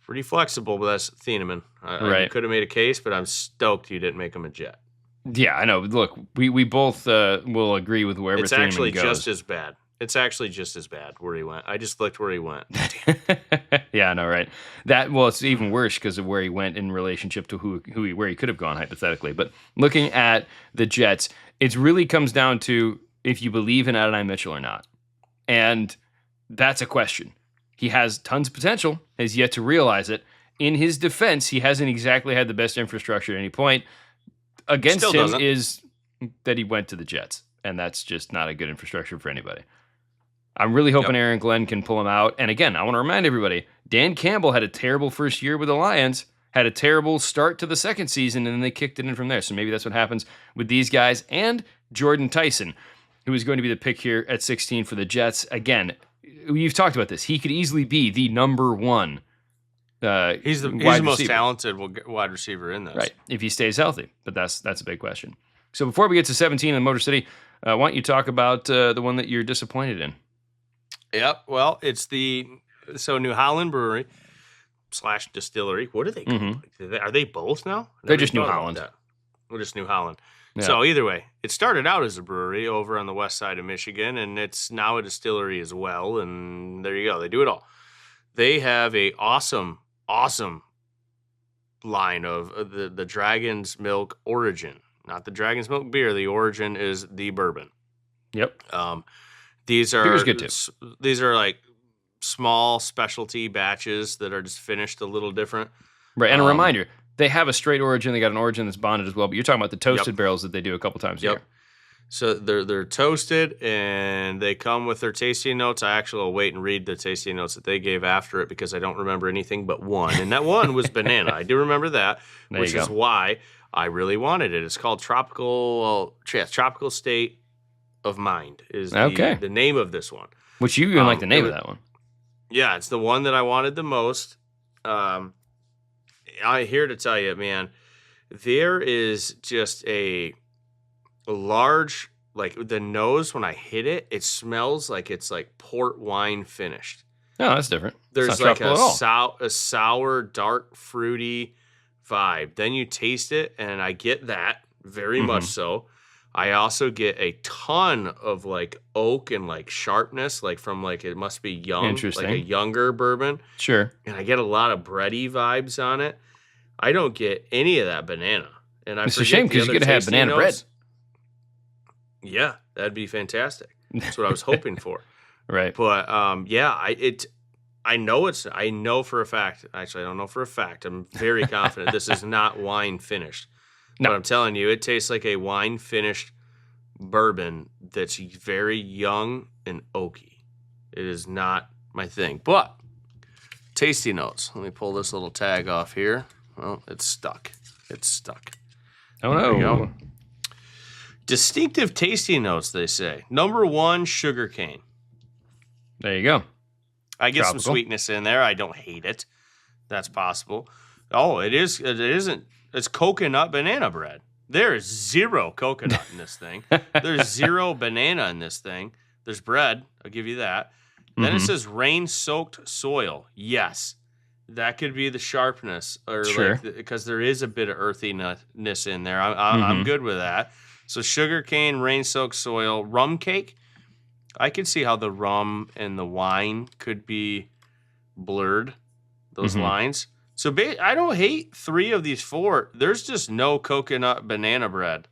pretty flexible, but that's Thieneman. I could have made a case, but I'm stoked you didn't make him a Jet. Yeah, I know. Look, we both will agree with wherever it's Thieneman actually goes. just as bad. It's actually just as bad where he went. I just looked where he went. Yeah, I know, right? It's even worse because of where he went in relationship to where he could have gone hypothetically. But looking at the Jets, it really comes down to if you believe in Adonai Mitchell or not, and that's a question. He has tons of potential, has yet to realize it. In his defense, he hasn't exactly had the best infrastructure at any point. Against Still him doesn't. is that he went to the Jets, and that's just not a good infrastructure for anybody. I'm really hoping Aaron Glenn can pull him out. And again, I want to remind everybody, Dan Campbell had a terrible first year with the Lions, had a terrible start to the second season, and then they kicked it in from there. So maybe that's what happens with these guys. And Jordan Tyson, who is going to be the pick here at 16 for the Jets. Again, you've talked about this. He could easily be the number 1 he's the most talented wide receiver in this. Right, if he stays healthy. But that's a big question. So before we get to 17 in Motor City, why don't you talk about the one that you're disappointed in? Yep. Well, it's New Holland Brewery / Distillery. What are they called? Are they both now? They're just New Holland. We're just New Holland. Yeah. So either way, it started out as a brewery over on the west side of Michigan, and it's now a distillery as well. And there you go. They do it all. They have a awesome line of the Dragonsmilk Origin. Not the Dragonsmilk beer. The Origin is the bourbon. Yep. These are beer's good too. These are like small specialty batches that are just finished a little different. Right, and a reminder, They have a straight origin. They got an origin that's bonded as well. But you're talking about the toasted barrels that they do a couple times a year. So they're toasted, and they come with their tasting notes. I actually will wait and read the tasting notes that they gave after it because I don't remember anything but one. And that one was banana. I do remember that, which is why I really wanted it. It's called Tropical State of Mind is the name of this one. Which you even like the name of that one. Yeah, it's the one that I wanted the most. I'm here to tell you, man, there is just a large, like the nose when I hit it, it smells like it's like port wine finished. No, that's different. There's like a sour, dark, fruity vibe. Then you taste it, and I get that very much so. I also get a ton of like oak and like sharpness, like from like it must be young, like a younger bourbon. Sure. And I get a lot of bready vibes on it. I don't get any of that banana. And it's a shame because you could have banana bread. Yeah, that'd be fantastic. That's what I was hoping for. Right. But I know for a fact. Actually, I don't know for a fact. I'm very confident this is not wine finished. No. But I'm telling you, it tastes like a wine finished bourbon that's very young and oaky. It is not my thing. But tasty notes. Let me pull this little tag off here. Well, it's stuck. Oh no. There you go. Distinctive tasty notes, they say. Number 1, sugarcane. There you go. I get some sweetness in there. I don't hate it. That's possible. Oh, it isn't. It's coconut banana bread. There is 0 coconut in this thing. There's 0 banana in this thing. There's bread. I'll give you that. Then it says rain-soaked soil. Yes. That could be the sharpness, or because there is a bit of earthiness in there. I'm good with that. So sugarcane, rain-soaked soil, rum cake. I can see how the rum and the wine could be blurred, those lines. So I don't hate 3 of these 4. There's just no coconut banana bread.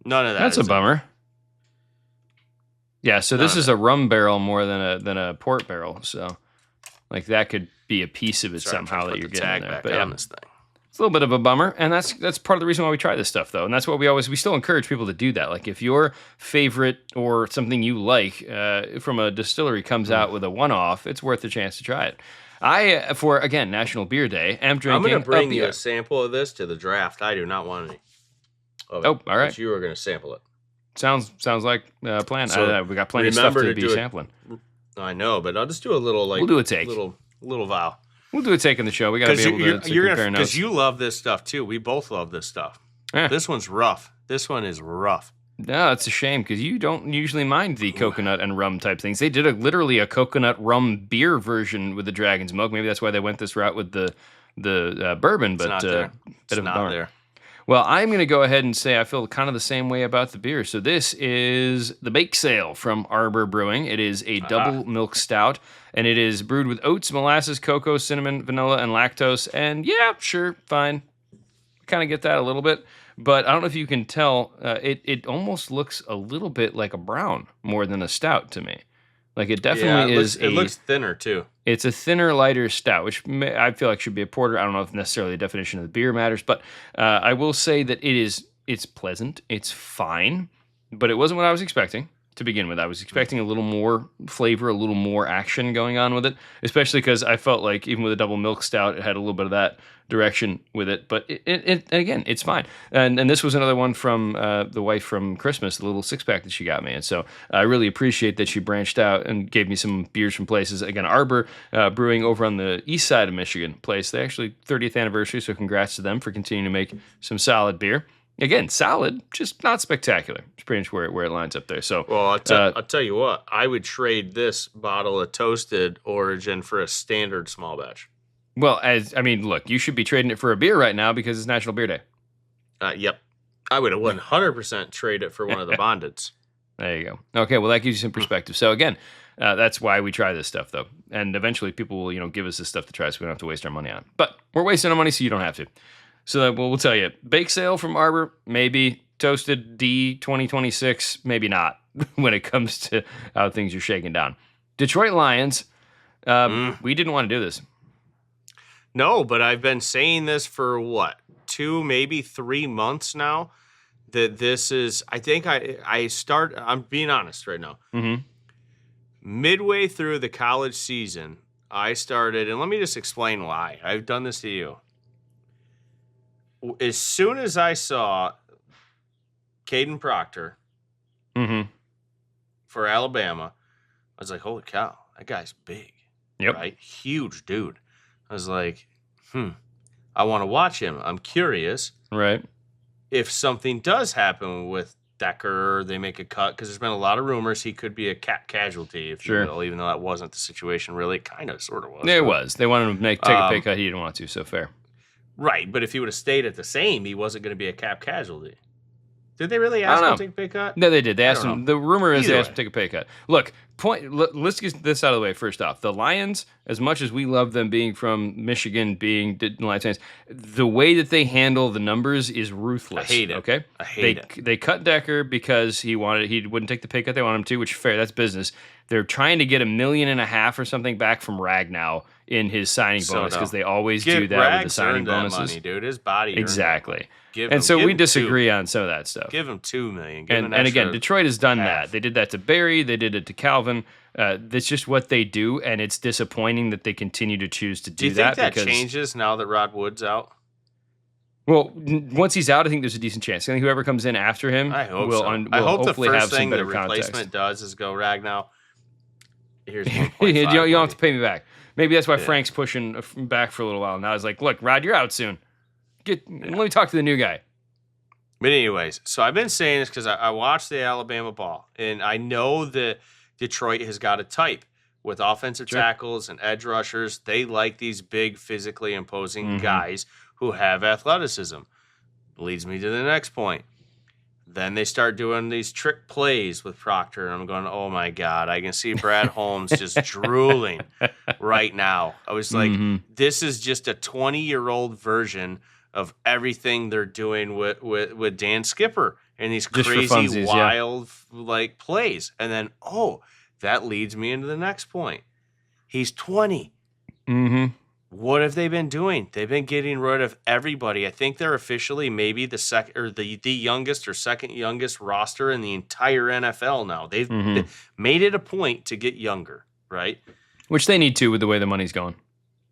None of that. That's a bummer. Yeah, so this is a rum barrel more than a port barrel. So like that could be a piece of it somehow that you're getting there. But on this thing. It's a little bit of a bummer, and that's part of the reason why we try this stuff, though, and that's what we still encourage people to do that. Like if your favorite or something you like from a distillery comes out with a one-off, it's worth the chance to try it. For National Beer Day, am drinking. I'm going to bring you a sample of this to the draft. I do not want any of it. Oh, all right. But you are going to sample it. Sounds like a plan. So we got plenty of stuff to be sampling. I know, but I'll just do a little we'll do a take. Little vial. We'll do a take in the show. We got to be able to compare notes. Because you love this stuff, too. We both love this stuff. Yeah. This one's rough. This one is rough. No, it's a shame because you don't usually mind the coconut and rum type things. They did literally a coconut rum beer version with the Dragonsmilk. Maybe that's why they went this route with the bourbon. But it's not there. It's not there. Well, I'm going to go ahead and say I feel kind of the same way about the beer. So this is the Bake Sale from Arbor Brewing. It is a double milk stout, and it is brewed with oats, molasses, cocoa, cinnamon, vanilla, and lactose. And yeah, sure, fine. Kind of get that a little bit. But I don't know if you can tell, it almost looks a little bit like a brown more than a stout to me. Like it definitely is. It looks thinner too. It's a thinner, lighter stout, which I feel like should be a porter. I don't know if necessarily the definition of the beer matters, but I will say that it's pleasant. It's fine, but it wasn't what I was expecting to begin with. I was expecting a little more flavor, a little more action going on with it, especially because I felt like even with a double milk stout, it had a little bit of that direction with it. But again, it's fine. And this was another one from the wife from Christmas, the little 6-pack that she got me. And so I really appreciate that she branched out and gave me some beers from places. Again, Arbor Brewing over on the east side of Michigan place. They actually 30th anniversary, so congrats to them for continuing to make some solid beer. Again, solid, just not spectacular. It's pretty much where it lines up there. So, well, I'll tell you what. I would trade this bottle of Toasted Origin for a standard small batch. Well, look, you should be trading it for a beer right now because it's National Beer Day. Yep. I would have 100% trade it for one of the Bondeds. There you go. Okay, well, that gives you some perspective. So, again, that's why we try this stuff, though. And eventually people will, give us this stuff to try so we don't have to waste our money on it. But we're wasting our money so you don't have to. So we'll tell you, Bake Sale from Arbor, maybe. Toasted D 2026, maybe not, when it comes to how things are shaking down. Detroit Lions, we didn't want to do this. No, but I've been saying this for what, 2, maybe 3 months now. That this is, I think I'm being honest right now. Mm-hmm. Midway through the college season, I started, and let me just explain why. I've done this to you. As soon as I saw Caden Proctor Mm-hmm. for Alabama, I was like, holy cow, that guy's big. Yep. Right? Huge dude. I was like, I want to watch him. I'm curious. Right. If something does happen with Decker, they make a cut, because there's been a lot of rumors he could be a cap casualty, if you will, even though that wasn't the situation really. It kind of, sort of was. It was. They wanted him to take a pay cut. He didn't want to, so fair. Right, but if he would have stayed at the same, he wasn't going to be a cap casualty. Did they really ask him to take a pay cut? No, they did. They asked him. The rumor is they asked him to take a pay cut. Look, let's get this out of the way first off. The Lions, as much as we love them being from Michigan, being Lions fans, the way that they handle the numbers is ruthless. I hate it. Okay, I hate it. They cut Decker because he wouldn't take the pay cut they want him to, which is fair. That's business. They're trying to get $1.5 million or something back from Ragnow in his signing bonus, because they always do that with the signing bonuses. Money, dude. His body exactly. So we disagree on some of that stuff. Give him $2 million. And again, Detroit has done that. They did that to Barry. They did it to Calvin. That's just what they do, and it's disappointing that they continue to choose to do that. Do you think that changes now that Rod Wood's out? Well, once he's out, I think there's a decent chance. I think whoever comes in after him I hope will, so. will I hope hopefully the have first some thing better the context. replacement does is go, Ragnow, here's you 1.5 don't have to pay me back. Maybe that's why Yeah. Frank's pushing back for a little while. Now he's like, look, Rod, you're out soon. Let me talk to the new guy. But anyways, so I've been saying this because I watched the Alabama ball, and I know that Detroit has got a type with offensive tackles and edge rushers. They like these big, physically imposing guys who have athleticism. Leads me to the next point. Then they start doing these trick plays with Proctor, and I'm going, oh my God, I can see Brad Holmes just drooling right now. I was like, this is just a 20-year-old version of everything they're doing with Dan Skipper and these just crazy, wild like plays. And then, that leads me into the next point. He's 20. What have they been doing? They've been getting rid of everybody. I think they're officially maybe the second or the youngest or second youngest roster in the entire NFL now. They've made it a point to get younger, right? Which they need to with the way the money's going.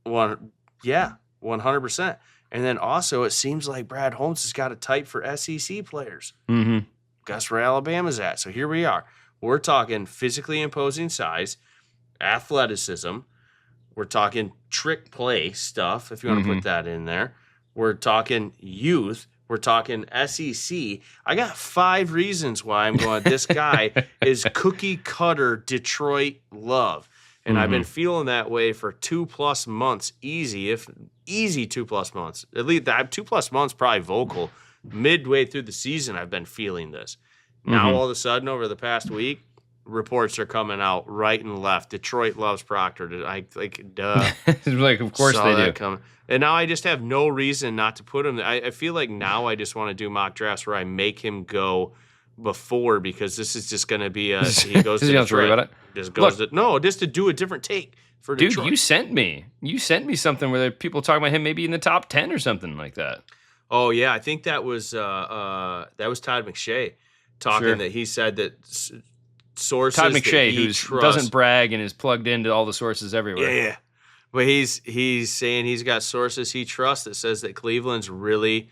100%. And then also, it seems like Brad Holmes has got a type for SEC players. Guess where Alabama's at. So here we are. We're talking physically imposing size, athleticism. We're talking trick play stuff, if you want to put that in there. We're talking youth. We're talking SEC. I got 5 reasons why I'm going, this guy is cookie cutter Detroit love. And I've been feeling that way for 2+ months, easy 2+ months. At least 2+ months, probably vocal. Midway through the season, I've been feeling this. Now, all of a sudden, over the past week, reports are coming out right and left. Detroit loves Proctor. Duh. Like, of course they do. Coming. And now I just have no reason not to put him there. I feel like now I just want to do mock drafts where I make him go before, because this is just going to be he goes to Detroit. About it. Just goes just to do a different take for Detroit. Dude, you sent me something where people talking about him maybe in the top 10 or something like that. Oh yeah, I think that was Todd McShay talking that he said that sources Todd McShay, who doesn't brag and is plugged into all the sources everywhere. Yeah. But he's saying he's got sources he trusts that says that Cleveland's really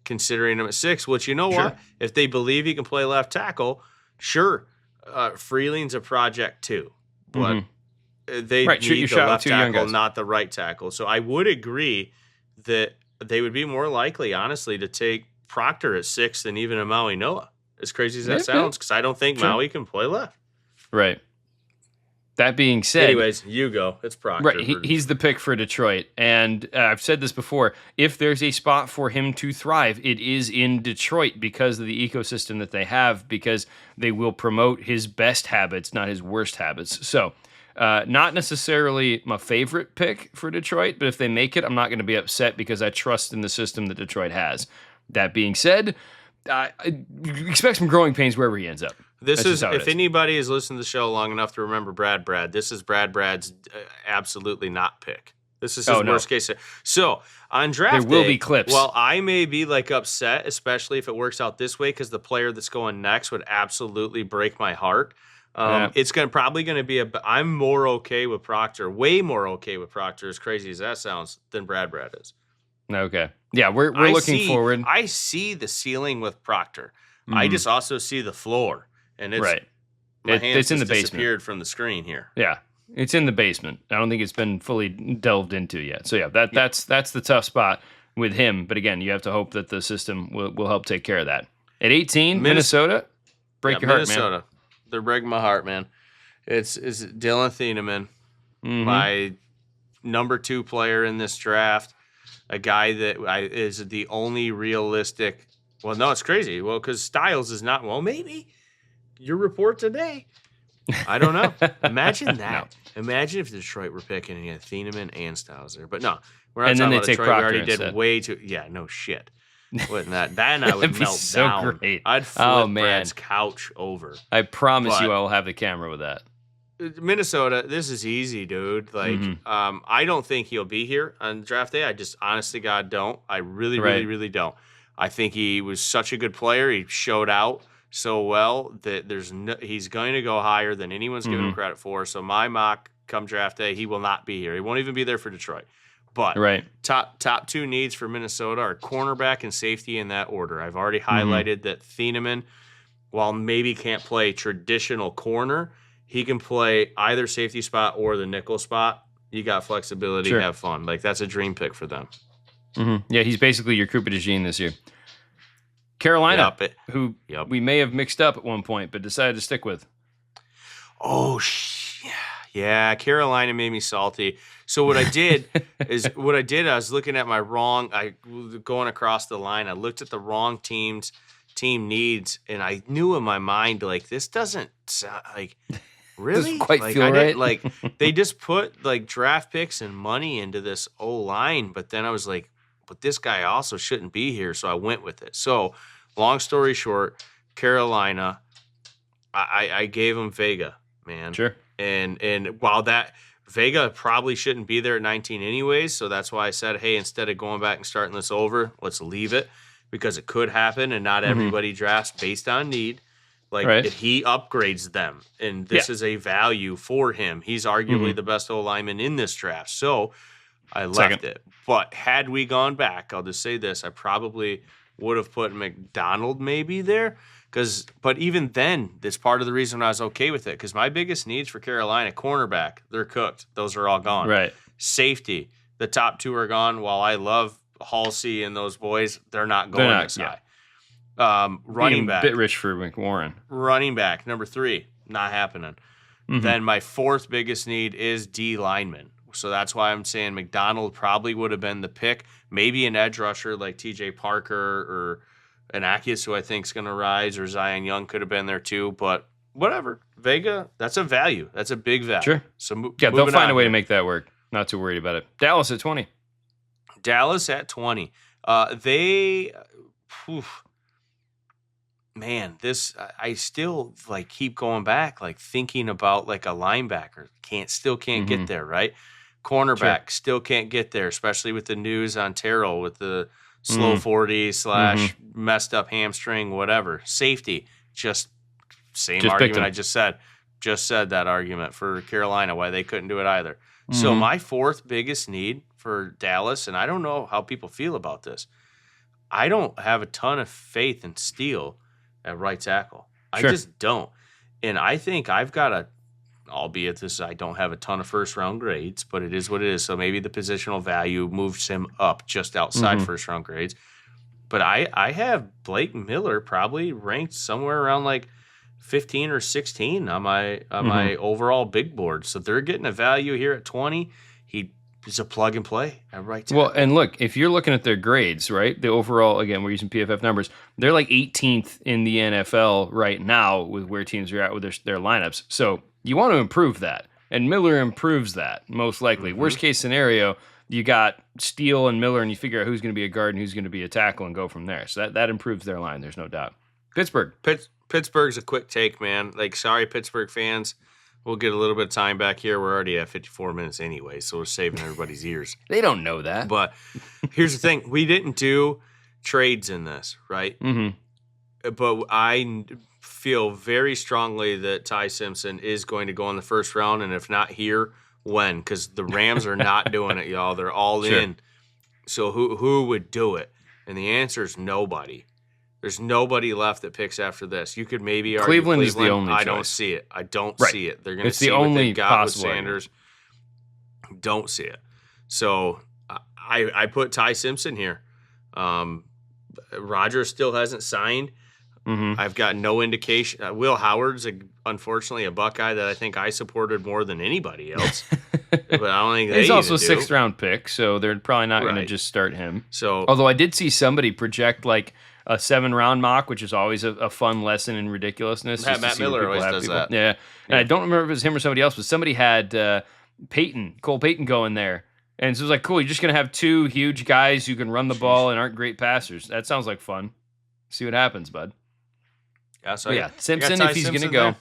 considering him at 6, which, you know what? If they believe he can play left tackle, sure. Freeling's a project too. But they need the left tackle, not the right tackle. So I would agree that they would be more likely, honestly, to take Proctor at 6 than even a Maui Noah. As crazy as that sounds, because I don't think Maui can play left. Right. That being said... Anyways, you go. It's Proctor. Right, he's the pick for Detroit. And I've said this before. If there's a spot for him to thrive, it is in Detroit because of the ecosystem that they have, because they will promote his best habits, not his worst habits. So, not necessarily my favorite pick for Detroit, but if they make it, I'm not going to be upset because I trust in the system that Detroit has. That being said... expect some growing pains wherever he ends up. If anybody has listened to the show long enough to remember Brad's, this is Brad's absolutely not pick. This is his worst case. So on draft there will day, be clips. Well, I may be like upset, especially if it works out this way, because the player that's going next would absolutely break my heart. It's probably going to be I'm more okay with Proctor, way more okay with Proctor, as crazy as that sounds, than Brad is. Okay. Yeah, we're looking forward. I see the ceiling with Proctor. Mm-hmm. I just also see the floor, and it's right. My hands it's in the basement. Disappeared from the screen here. Yeah, it's in the basement. I don't think it's been fully delved into yet. So yeah, that's the tough spot with him. But again, you have to hope that the system will help take care of that. At 18, Minnesota, break your heart, Minnesota. man. They're breaking my heart, man. It's Dylan Thieneman, my number 2 player in this draft, a guy that is the only realistic. Well, no, it's crazy. Well, because Styles is not. Well, maybe your report today. I don't know. Imagine that. No. Imagine if Detroit were picking and you had Thieneman and Styles there. But no, we're not talking about Detroit. We already did way too. Yeah, no shit. Wouldn't that? Then I would melt so down. Great. I'd flip Brad's couch over. I promise you I will have the camera with that. Minnesota, this is easy, dude. Like, I don't think he'll be here on draft day. I just, honest to God, don't. I really, really don't. I think he was such a good player. He showed out so well that he's going to go higher than anyone's given him credit for. So my mock come draft day, he will not be here. He won't even be there for Detroit. But top 2 needs for Minnesota are cornerback and safety in that order. I've already highlighted that Thieneman, while maybe can't play traditional corner, he can play either safety spot or the nickel spot. You got flexibility, have fun. Like, that's a dream pick for them. Yeah, he's basically your Cooper DeJean this year. Carolina, who we may have mixed up at one point, but decided to stick with. Oh, yeah, Carolina made me salty. So what I did I was looking at going across the line. I looked at the wrong team needs, and I knew in my mind, like, this doesn't sound like really quite feel right. Like, they just put like draft picks and money into this O-line, but then I was like, but this guy also shouldn't be here, so I went with it. So, long story short, Carolina, I gave him Vega, man. Sure. And while that Vega probably shouldn't be there at 19 anyways, so that's why I said, hey, instead of going back and starting this over, let's leave it, because it could happen, and not everybody drafts based on need. Like, if he upgrades them, and this is a value for him, he's arguably the best O-lineman in this draft. So I left it. But had we gone back, I'll just say this, I probably would have put McDonald maybe there. But even then, that's part of the reason I was okay with it, because my biggest needs for Carolina, cornerback, they're cooked. Those are all gone. Right. Safety, the top 2 are gone. While I love Halsey and those boys, they're not going this high. Running back. A bit rich for McWarren. Running back, number 3, not happening. Then my 4th biggest need is D lineman. So that's why I'm saying McDonald probably would have been the pick. Maybe an edge rusher like TJ Parker or an Akius, who I think is going to rise, or Zion Young could have been there too. But whatever. Vega, that's a value. That's a big value. Sure. So they'll find a way to make that work. Not too worried about it. Dallas at 20. Dallas at 20. Man, I still like keep going back, like thinking about like a linebacker. Can't get there, right? Cornerback still can't get there, especially with the news on Terrell with the slow 40 / messed up hamstring, whatever. Safety, just argument I just said. Just said that argument for Carolina, why they couldn't do it either. So my 4th biggest need for Dallas, and I don't know how people feel about this, I don't have a ton of faith in Steele at right tackle. I just don't. And I think I've got albeit I don't have a ton of first-round grades, but it is what it is. So maybe the positional value moves him up just outside first-round grades. But I have Blake Miller probably ranked somewhere around like 15 or 16 on my overall big board. So they're getting a value here at 20. He's a plug and play at right tackle. Well, and look, if you're looking at their grades, right, the overall, again, we're using PFF numbers, they're like 18th in the NFL right now with where teams are at with their lineups. So you want to improve that. And Miller improves that, most likely. Worst case scenario, you got Steele and Miller, and you figure out who's going to be a guard and who's going to be a tackle and go from there. So that improves their line, there's no doubt. Pittsburgh. Pittsburgh's a quick take, man. Like, sorry, Pittsburgh fans. We'll get a little bit of time back here. We're already at 54 minutes anyway, so we're saving everybody's ears. They don't know that. But here's the thing. We didn't do trades in this, right? Mm-hmm. But I feel very strongly that Ty Simpson is going to go in the first round, and if not here, when? Because the Rams are not doing it, y'all. They're all in. So who would do it? And the answer is nobody. There's nobody left that picks after this. You could maybe argue Cleveland is the only I choice. don't see it. I don't see it. They're going to It's see the what only they got with possible Sanders. Don't see it. So I put Ty Simpson here. Rodgers still hasn't signed. Mm-hmm. I've got no indication. Will Howard's, unfortunately, a Buckeye that I think I supported more than anybody else. But I don't think they He's also a even do. 6th round pick, so they're probably not going to Right. just start him. So, Although I did see somebody project like a 7-round mock, which is always a fun lesson in ridiculousness. Matt just to see Miller where people always have does people. that. Yeah. And I don't remember if it was him or somebody else, but somebody had Cole Payton going there. And so it was like, cool, you're just going to have 2 huge guys who can run the ball and aren't great passers. That sounds like fun. See what happens, bud. yeah, so But yeah, Simpson, Ty if he's going to Simpson go, there.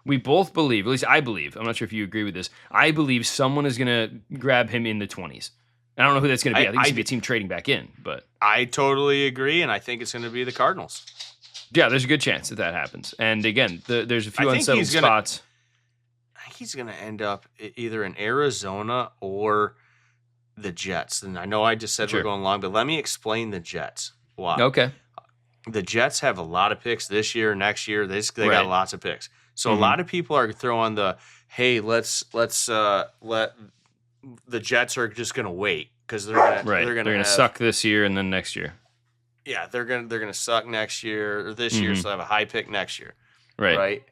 we both believe, at least I believe, I'm not sure if you agree with this, I believe someone is going to grab him in the 20s. I don't know who that's going to be. I think it's going to be a team trading back in, but I totally agree, and I think it's going to be the Cardinals. yeah, there's a good chance that happens. And again, there's a few I think unsettled he's gonna- spots. I think he's going to end up either in Arizona or the Jets. And I know I just said Sure. we're going long, but let me explain the Jets. Why? Okay. The Jets have a lot of picks this year, next year. They Right. got lots of picks. So Mhm. a lot of people are throwing the, hey, let's let the Jets are just going to wait because they're going Right. they're They're going going to suck this year and then next year. Yeah, they're going to suck next year or this year, Mhm. so they have a high pick next year. Right. Right.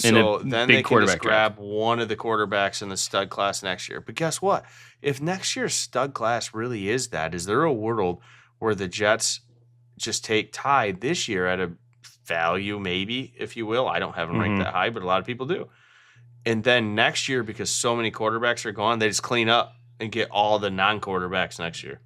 In a So then big they can just quarterback grab one of the quarterbacks in the stud class next year. But guess what? If next year's stud class really is that, is there a world where the Jets just take Ty this year at a value, maybe, if you will? I don't have them ranked Mhm. that high, but a lot of people do. And then next year, because so many quarterbacks are gone, they just clean up and get all the non-quarterbacks next year.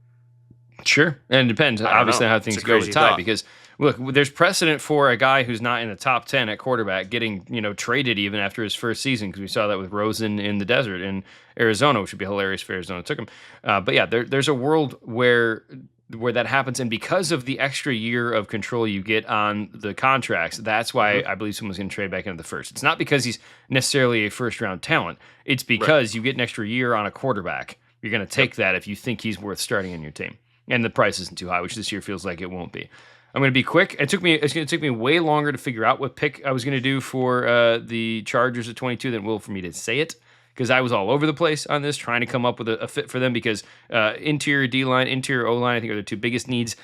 Sure. And it depends, I don't obviously, know. how It's things a go with crazy Ty. thought. Because, look, there's precedent for a guy who's not in the top 10 at quarterback getting, traded even after his first season, because we saw that with Rosen in the desert in Arizona, which would be hilarious if Arizona took him. But yeah, there's a world where that happens, and because of the extra year of control you get on the contracts, that's why I believe someone's going to trade back into the first. It's not because he's necessarily a first-round talent. It's because you get an extra year on a quarterback. You're going to take that if you think he's worth starting on your team. And the price isn't too high, which this year feels like it won't be. I'm going to be quick. It's going to take me way longer to figure out what pick I was going to do for the Chargers at 22 than it will for me to say it, because I was all over the place on this, trying to come up with a fit for them, because interior D-line, interior O-line, I think are the 2 biggest needs.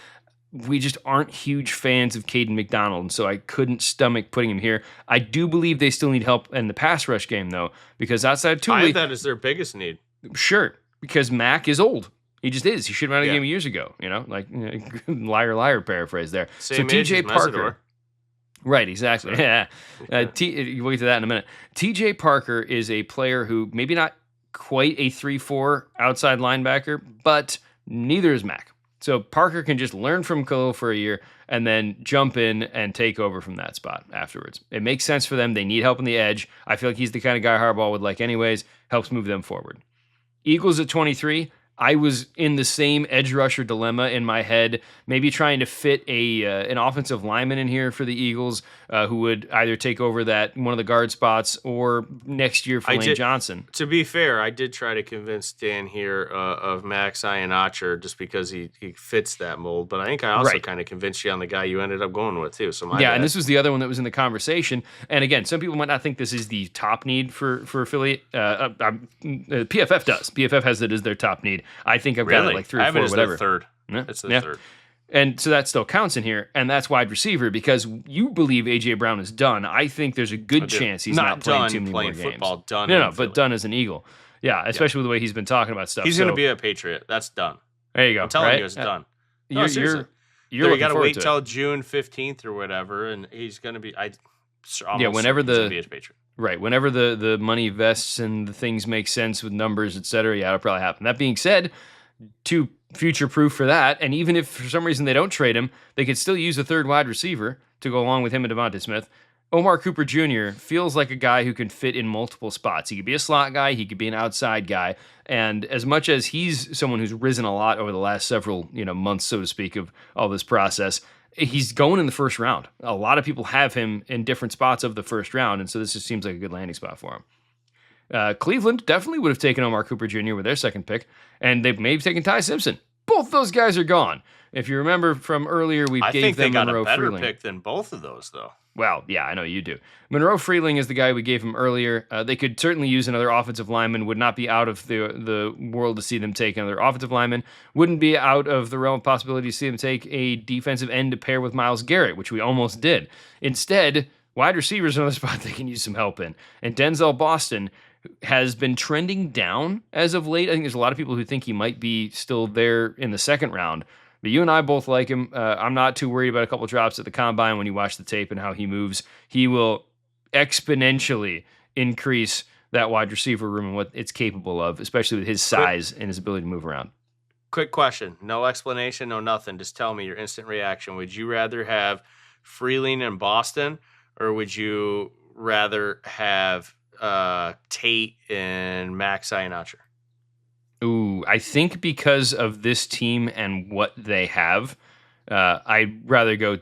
We just aren't huge fans of Caden McDonald, and so I couldn't stomach putting him here. I do believe they still need help in the pass rush game, though, because outside of I Tooley, think that is their biggest need. sure, because Mac is old. He just is. He should have been out of the Yeah. game years ago. Liar, liar paraphrase there. Same so age TJ as Parker. Mesidor. Right, exactly. Yeah. We'll get to that in a minute. TJ Parker is a player who maybe not quite a 3-4 outside linebacker, but neither is Mac. So Parker can just learn from Khalil for a year and then jump in and take over from that spot afterwards. It makes sense for them. They need help on the edge. I feel like he's the kind of guy Harbaugh would like anyways. Helps move them forward. Eagles at 23. I was in the same edge rusher dilemma in my head, maybe trying to fit an offensive lineman in here for the Eagles who would either take over that one of the guard spots or next year for Lane Johnson. To be fair, I did try to convince Dan here of Max Ionacher just because he fits that mold, but I think I also kind of convinced you on the guy you ended up going with too. So my bad. And this was the other one that was in the conversation. And again, some people might not think this is the top need for Philly. PFF does. PFF has it as their top need. I think I've got it like 3 or 4, whatever. Third. Yeah. It's the third. And so that still counts in here, and that's wide receiver because you believe A.J. Brown is done. I think there's a good chance he's not playing too many more games. Football, done. No, but done as an Eagle. Yeah, especially with the way he's been talking about stuff. He's going to be a Patriot. That's done. There you go. I'm telling you, it's done. No, You're you got to wait till till June 15th or whatever, and he's going to be. Whenever he's gonna be a Patriot. Right, whenever the money vests and the things make sense with numbers, et cetera, yeah, it'll probably happen. That being said, to future-proof for that, and even if for some reason they don't trade him, they could still use a third wide receiver to go along with him and Devontae Smith. Omar Cooper Jr. feels like a guy who can fit in multiple spots. He could be a slot guy, he could be an outside guy, and as much as he's someone who's risen a lot over the last several months, so to speak, of all this process, he's going in the first round. A lot of people have him in different spots of the first round, and so this just seems like a good landing spot for him. Cleveland definitely would have taken Omar Cooper Jr. with their second pick, and they've maybe taken Ty Simpson. Both those guys are gone. If you remember from earlier, we gave them Monroe Freeling. I think they got a better pick than both of those, though. Well, yeah, I know you do. Monroe Freeling is the guy we gave him earlier. They could certainly use another offensive lineman. Would not be out of the world to see them take another offensive lineman. Wouldn't be out of the realm of possibility to see them take a defensive end to pair with Myles Garrett, which we almost did. Instead, wide receiver is another spot they can use some help in. And Denzel Boston has been trending down as of late. I think there's a lot of people who think he might be still there in the second round. But you and I both like him. I'm not too worried about a couple drops at the combine when you watch the tape and how he moves. He will exponentially increase that wide receiver room and what it's capable of, especially with his size and his ability to move around. Quick question. No explanation, no nothing. Just tell me your instant reaction. Would you rather have Freeling in Boston, or would you rather have Tate and Max Iannaccio? Ooh, I think because of this team and what they have, I'd rather go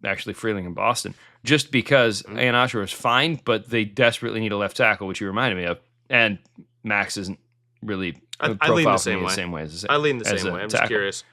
actually Freeling in Boston, just because Iannaccio is fine, but they desperately need a left tackle, which you reminded me of, and Max isn't really I lean the same way. I lean the same way. I'm just curious.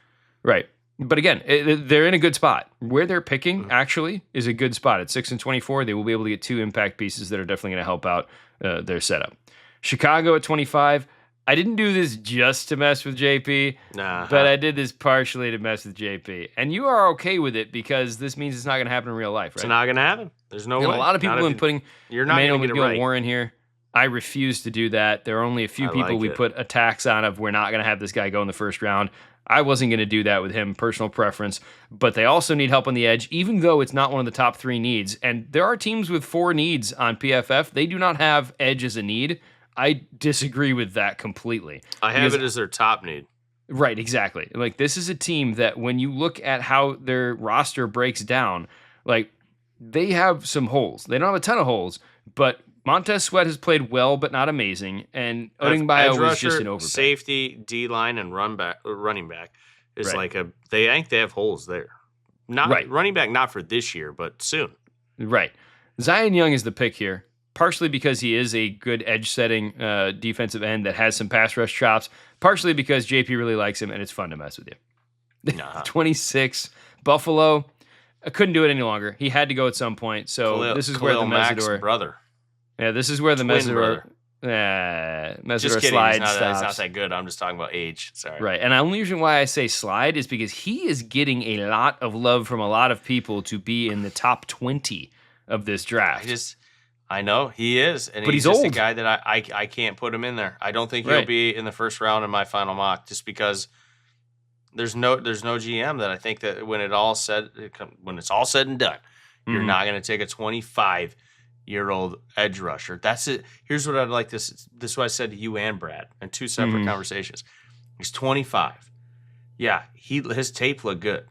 Right. But again, they're in a good spot. Where they're picking, actually, is a good spot. At 6 and 24, they will be able to get two impact pieces that are definitely going to help out their setup. Chicago at 25. I didn't do this just to mess with JP, but I did this partially to mess with JP. And you are okay with it because this means it's not going to happen in real life, right? It's not going to happen. There's no way. A lot of people have been putting Emmanuel McGill Warren here. I refuse to do that. There are only a few people we put attacks on of we're not going to have this guy go in the first round. I wasn't going to do that with him, personal preference. But they also need help on the edge, even though it's not one of the top 3 needs. And there are teams with 4 needs on PFF. They do not have edge as a need. I disagree with that completely. I have it as their top need. Right, exactly. Like, this is a team that when you look at how their roster breaks down, like, they have some holes. They don't have a ton of holes, but Montez Sweat has played well, but not amazing. And Odingbayo was just an overpay. Safety, D-line, and running back is I think they have holes there. Running back, not for this year, but soon. Right. Zion Young is the pick here. Partially because he is a good edge-setting defensive end that has some pass rush chops. Partially because JP really likes him, and it's fun to mess with you. 26, Buffalo. I couldn't do it any longer. He had to go at some point. So this is where the Mesidor brother. Yeah, this is where the Mesidor slide stops. It's not that good. I'm just talking about age. Sorry. Right, and the only reason why I say slide is because he is getting a lot of love from a lot of people to be in the top 20 of this draft. I know he is, and but he's just old. A guy that I can't put him in there. I don't think he'll be in the first round in my final mock, just because there's no GM that I think that when it's all said and done, you're not going to take a 25-year-old edge rusher. That's it. Here's what I'd like this. This is what I said to you and Brad in 2 separate conversations. He's 25. Yeah, his tape looked good.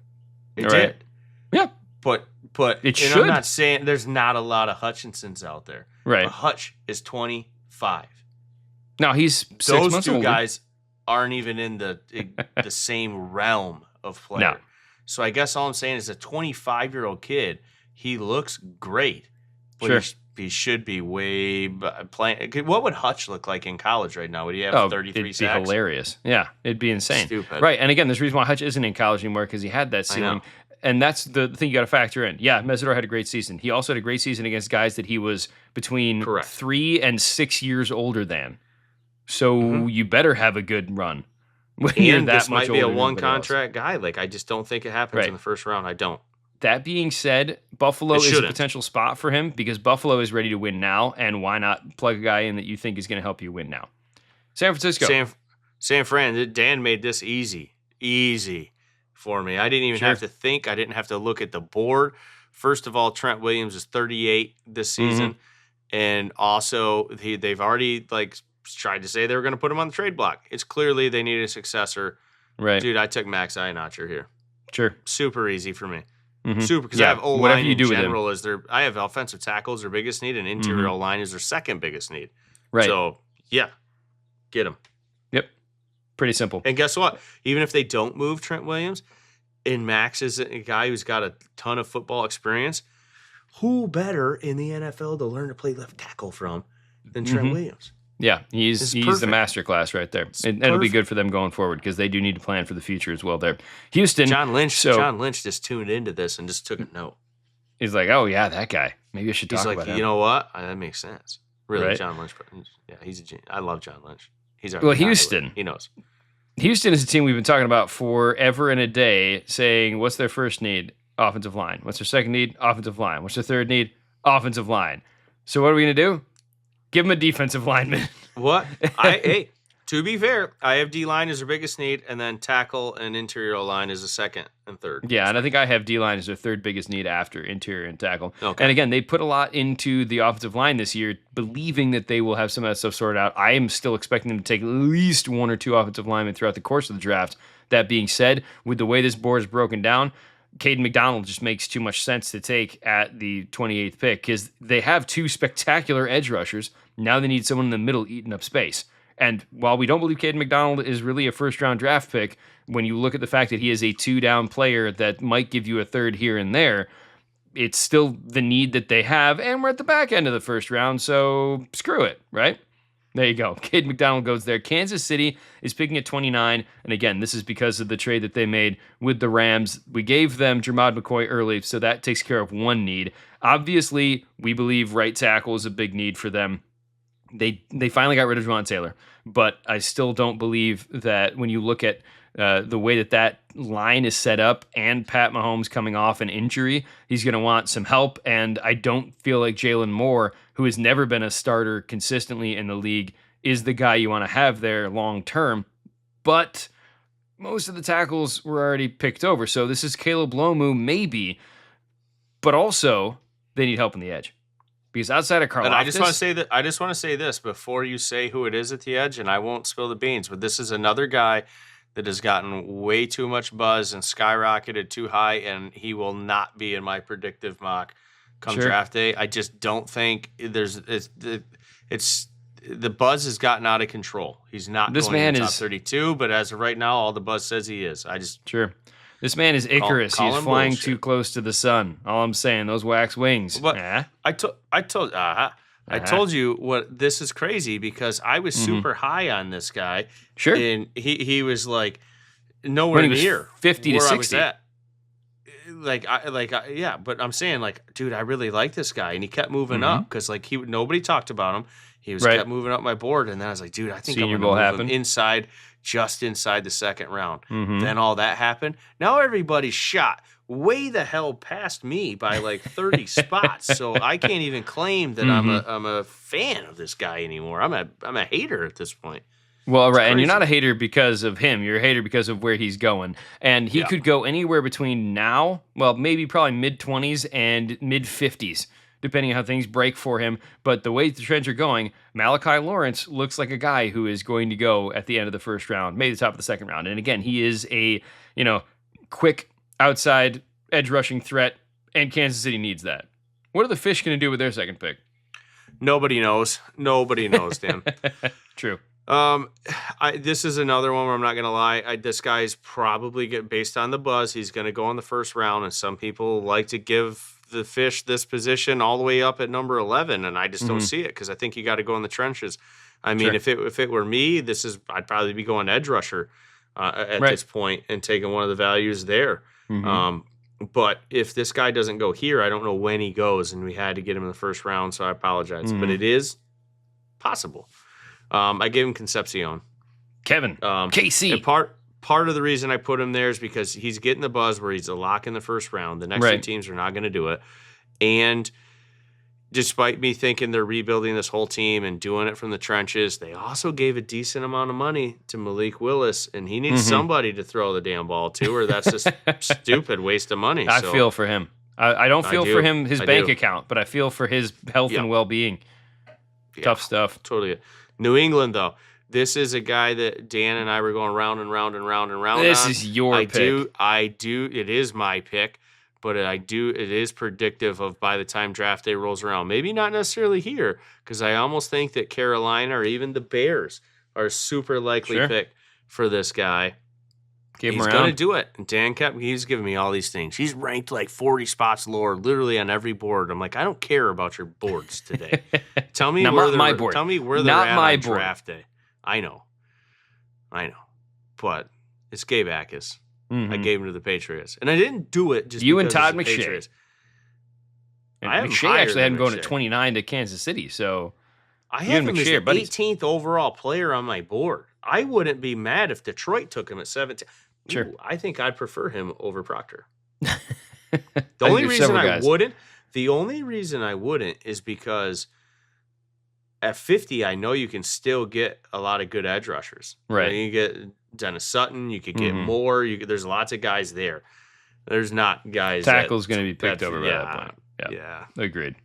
It did. Yeah, but it should. I'm not saying there's not a lot of Hutchinsons out there. Right. But Hutch is 25. Now he's 6 Those months two older. guys aren't even in the same realm of player. No. So I guess all I'm saying is a 25-year-old kid, he looks great. But he should be way playing. What would Hutch look like in college right now? Would he have 33 sacks? It'd be hilarious. Yeah, it'd be insane. Stupid. Right, and again, there's a reason why Hutch isn't in college anymore because he had that ceiling. And that's the thing you got to factor in. Yeah, Mesidor had a great season. He also had a great season against guys that he was between 3 and 6 years older than. So you better have a good run. And this might be a one-contract guy. Like, I just don't think it happens in the first round. I don't. That being said, Buffalo is a potential spot for him because Buffalo is ready to win now, and why not plug a guy in that you think is going to help you win now? San Francisco. San Fran, Dan made this easy for me. I didn't even have to think. I didn't have to look at the board. First of all, Trent Williams is 38 this season, and also they've already tried to say they were going to put him on the trade block. It's clearly they need a successor. Right. Dude, I took Max Iannaccio here. Sure. Super easy for me. Super, because I have whatever O-line you in do with him. general I have offensive tackle as their biggest need, and interior O-line is their second biggest need. Right. So, yeah, get him. Yep. Pretty simple. And guess what? Even if they don't move Trent Williams, and Max is a guy who's got a ton of football experience, who better in the NFL to learn to play left tackle from than Trent Williams? Yeah, he's the master class right there. And it'll be good for them going forward because they do need to plan for the future as well there. Houston. John Lynch just tuned into this and just took a note. He's like, oh, yeah, that guy. Maybe I should talk about him. He's like, you know what? That makes sense. Really, right? John Lynch. Yeah, he's a genius. I love John Lynch. He's our Houston. He knows. Houston is a team we've been talking about forever and a day, saying, what's their first need? Offensive line. What's their second need? Offensive line. What's their third need? Offensive line. So what are we going to do? Give him a defensive lineman. What? Hey, to be fair, I have D-line as their biggest need, and then tackle and interior line is a second and third. Yeah, and I think I have D-line as their third biggest need after interior and tackle. Okay. And again, they put a lot into the offensive line this year, believing that they will have some of that stuff sorted out. I am still expecting them to take at least one or two offensive linemen throughout the course of the draft. That being said, with the way this board is broken down, Caden McDonald just makes too much sense to take at the 28th pick because they have two spectacular edge rushers. Now they need someone in the middle eating up space. And while we don't believe Caden McDonald is really a first-round draft pick, when you look at the fact that he is a two-down player that might give you a third here and there, it's still the need that they have, and we're at the back end of the first round, so screw it, right? There you go. Caden McDonald goes there. Kansas City is picking at 29, and again, this is because of the trade that they made with the Rams. We gave them Jermod McCoy early, so that takes care of one need. Obviously, we believe right tackle is a big need for them. They finally got rid of Javon Taylor, but I still don't believe that when you look at the way that line is set up and Pat Mahomes coming off an injury, he's going to want some help, and I don't feel like Jalen Moore, who has never been a starter consistently in the league, is the guy you want to have there long term, but most of the tackles were already picked over, so this is Caleb Lomu maybe, but also they need help on the edge. Because outside of Karlaftis, and I just want to say this before you say who it is at the edge, and I won't spill the beans, but this is another guy that has gotten way too much buzz and skyrocketed too high, and he will not be in my predictive mock come draft day. I just don't think the buzz has gotten out of control. He's not going in the top 32, but as of right now, all the buzz says he is. This man is Icarus. He's flying too close to the sun. All I'm saying, those wax wings. But I told you what this is crazy because I was super high on this guy. Sure. And he was like nowhere near 50 to 60. I was at. Yeah, but I'm saying like, dude, I really like this guy, and he kept moving up because like nobody talked about him. He was kept moving up my board, and then I was like, dude, I think I'm going to move him just inside the second round. Then all that happened. Now everybody's shot way the hell past me by like 30 spots. So I can't even claim that I'm a fan of this guy anymore. I'm a hater at this point. Well, right, and you're not a hater because of him. You're a hater because of where he's going. And he could go anywhere between now, well, maybe probably mid-20s and mid-50s, depending on how things break for him. But the way the trends are going, Malachi Lawrence looks like a guy who is going to go at the end of the first round, maybe the top of the second round. And again, he is a, quick outside edge rushing threat, and Kansas City needs that. What are the Fish going to do with their second pick? Nobody knows. Nobody knows, Dan. True. This is another one where I'm not going to lie. This guy's probably based on the buzz. He's going to go in the first round, and some people like to give the Fish this position all the way up at number 11, and I just don't see it because I think you got to go in the trenches. I mean, if it were me, I'd probably be going edge rusher at this point and taking one of the values there. But if this guy doesn't go here, I don't know when he goes, and we had to get him in the first round, so I apologize. But it is possible. I gave him Concepcion. Kevin. KC. And part of the reason I put him there is because he's getting the buzz where he's a lock in the first round. The next two teams are not going to do it. And despite me thinking they're rebuilding this whole team and doing it from the trenches, they also gave a decent amount of money to Malik Willis, and he needs somebody to throw the damn ball to, or that's just stupid waste of money. I feel for him. I don't feel for him, his bank account, but I feel for his health and well-being. Tough stuff. Totally. New England, though, this is a guy that Dan and I were going round and round and round and round. This is your pick. I do. It is my pick, but it is predictive of by the time draft day rolls around. Maybe not necessarily here, because I almost think that Carolina or even the Bears are a super likely pick for this guy. He's going to do it. And Dan he's giving me all these things. He's ranked like 40 spots lower, literally on every board. I'm like, I don't care about your boards today. Tell me where they're at on draft day. I know. But it's Gabe Akis. I gave him to the Patriots. And I didn't do it just you because and Todd it's the McShay. Patriots. And McShay actually had him going at 29 to Kansas City. So I have him as the 18th overall player on my board. I wouldn't be mad if Detroit took him at 17. Sure. Ooh, I think I'd prefer him over Proctor. The only reason I wouldn't is because at 50, I know you can still get a lot of good edge rushers. Right. You get Dennis Sutton. You could get more. There's lots of guys there. There's not guys. Tackle's going to be picked over by that point. Yeah. Agreed.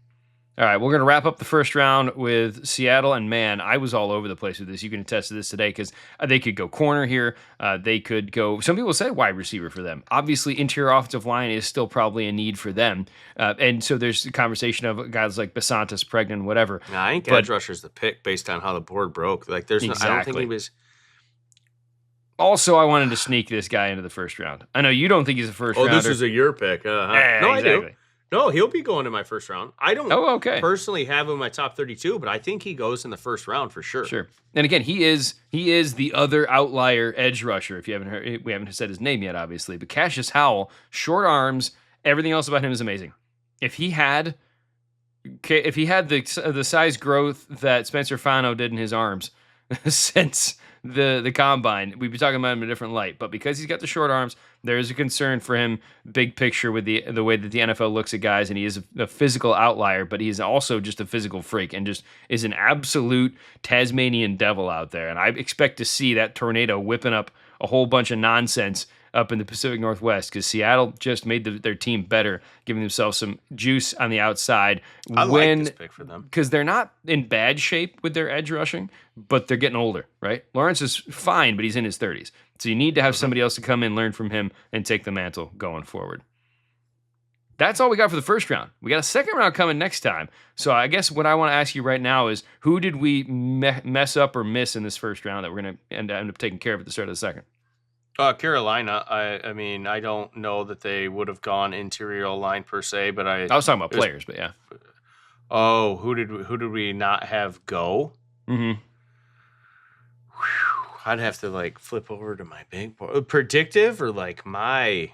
All right, we're going to wrap up the first round with Seattle, and man, I was all over the place with this. You can attest to this today because they could go corner here. They could go, some people say wide receiver for them. Obviously, interior offensive line is still probably a need for them. And so there's a conversation of guys like Basantis, Pregnan, whatever. No, I think edge rusher's the pick based on how the board broke. Like, there's I don't think he was. Also, I wanted to sneak this guy into the first round. I know you don't think he's a first rounder. Oh, this is your pick. No, exactly. I do. No, he'll be going in my first round. I don't personally have him in my top 32, but I think he goes in the first round for sure. Sure. And again, he is the other outlier edge rusher. If you haven't heard, we haven't said his name yet, obviously. But Cassius Howell, short arms, everything else about him is amazing. If he had the size growth that Spencer Fano did in his arms since the combine, we'd be talking about him in a different light. But because he's got the short arms, there is a concern for him, big picture, with the way that the NFL looks at guys, and he is a physical outlier, but he's also just a physical freak and just is an absolute Tasmanian devil out there. And I expect to see that tornado whipping up a whole bunch of nonsense up in the Pacific Northwest, because Seattle just made their team better, giving themselves some juice on the outside. I like this pick for them. Because they're not in bad shape with their edge rushing, but they're getting older, right? Lawrence is fine, but he's in his 30s. So you need to have somebody else to come in, learn from him, and take the mantle going forward. That's all we got for the first round. We got a second round coming next time. So I guess what I want to ask you right now is, who did we mess up or miss in this first round that we're going to end up taking care of at the start of the second? Carolina. I mean, I don't know that they would have gone interior line per se, but I was talking about players, but yeah. Oh, who did we not have go? Mm-hmm. I'd have to like flip over to my big board. Predictive or like my.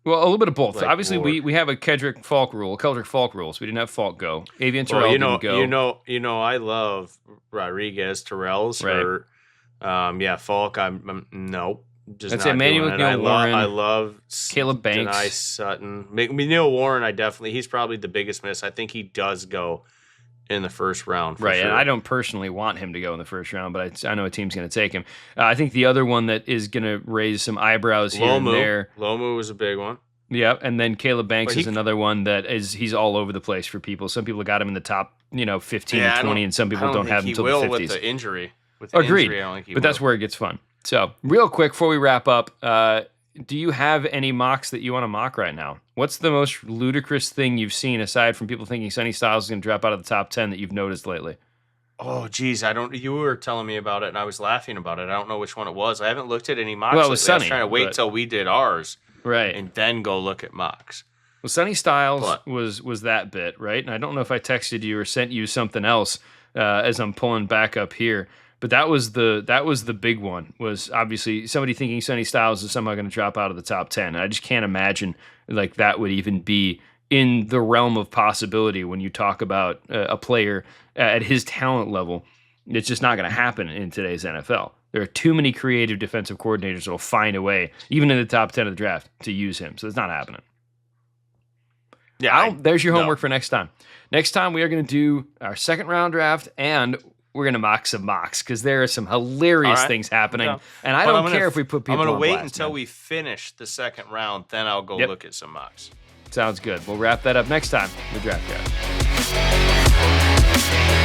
Well, a little bit of both. Like obviously, we have a Keldrick Falk rule, so we didn't have Falk go. Avian Terrell didn't go. You know, I love Rodriguez, Terrell's hurt. Falk. I'm nope. I'd say Emmanuel McNeil-Warren. I love Caleb Banks. Denai Sutton. McNeil-Warren, he's probably the biggest miss. I think he does go in the first round. For sure. And I don't personally want him to go in the first round, but I know a team's going to take him. I think the other one that is going to raise some eyebrows here and there. Lomu was a big one. Yeah, and then Caleb Banks is another one that he's all over the place for people. Some people got him in the top, 15 and 20, and some people don't have him until the 50s. He will with the injury. Agreed. I don't think he but that's where it gets fun. So, real quick before we wrap up, do you have any mocks that you want to mock right now? What's the most ludicrous thing you've seen, aside from people thinking Sonny Styles is going to drop out of the top 10, that you've noticed lately? Oh, geez, you were telling me about it, and I was laughing about it. I don't know which one it was. I haven't looked at any mocks. Well, it was Sonny. I was trying to wait till we did ours, right, and then go look at mocks. Well, Sonny Styles was that bit, right? And I don't know if I texted you or sent you something else as I'm pulling back up here. But that was the big one, was obviously somebody thinking Sonny Styles is somehow going to drop out of the top 10. And I just can't imagine like that would even be in the realm of possibility when you talk about a player at his talent level. It's just not going to happen in today's NFL. There are too many creative defensive coordinators that will find a way, even in the top 10 of the draft, to use him. So it's not happening. Yeah, there's your homework for next time. Next time we are going to do our second round draft, and we're going to mock some mocks, because there are some hilarious things happening. Yeah. And I don't care if we put people on blast. I'm going to wait until we finish the second round, then I'll go look at some mocks. Sounds good. We'll wrap that up next time. The Draft Guy.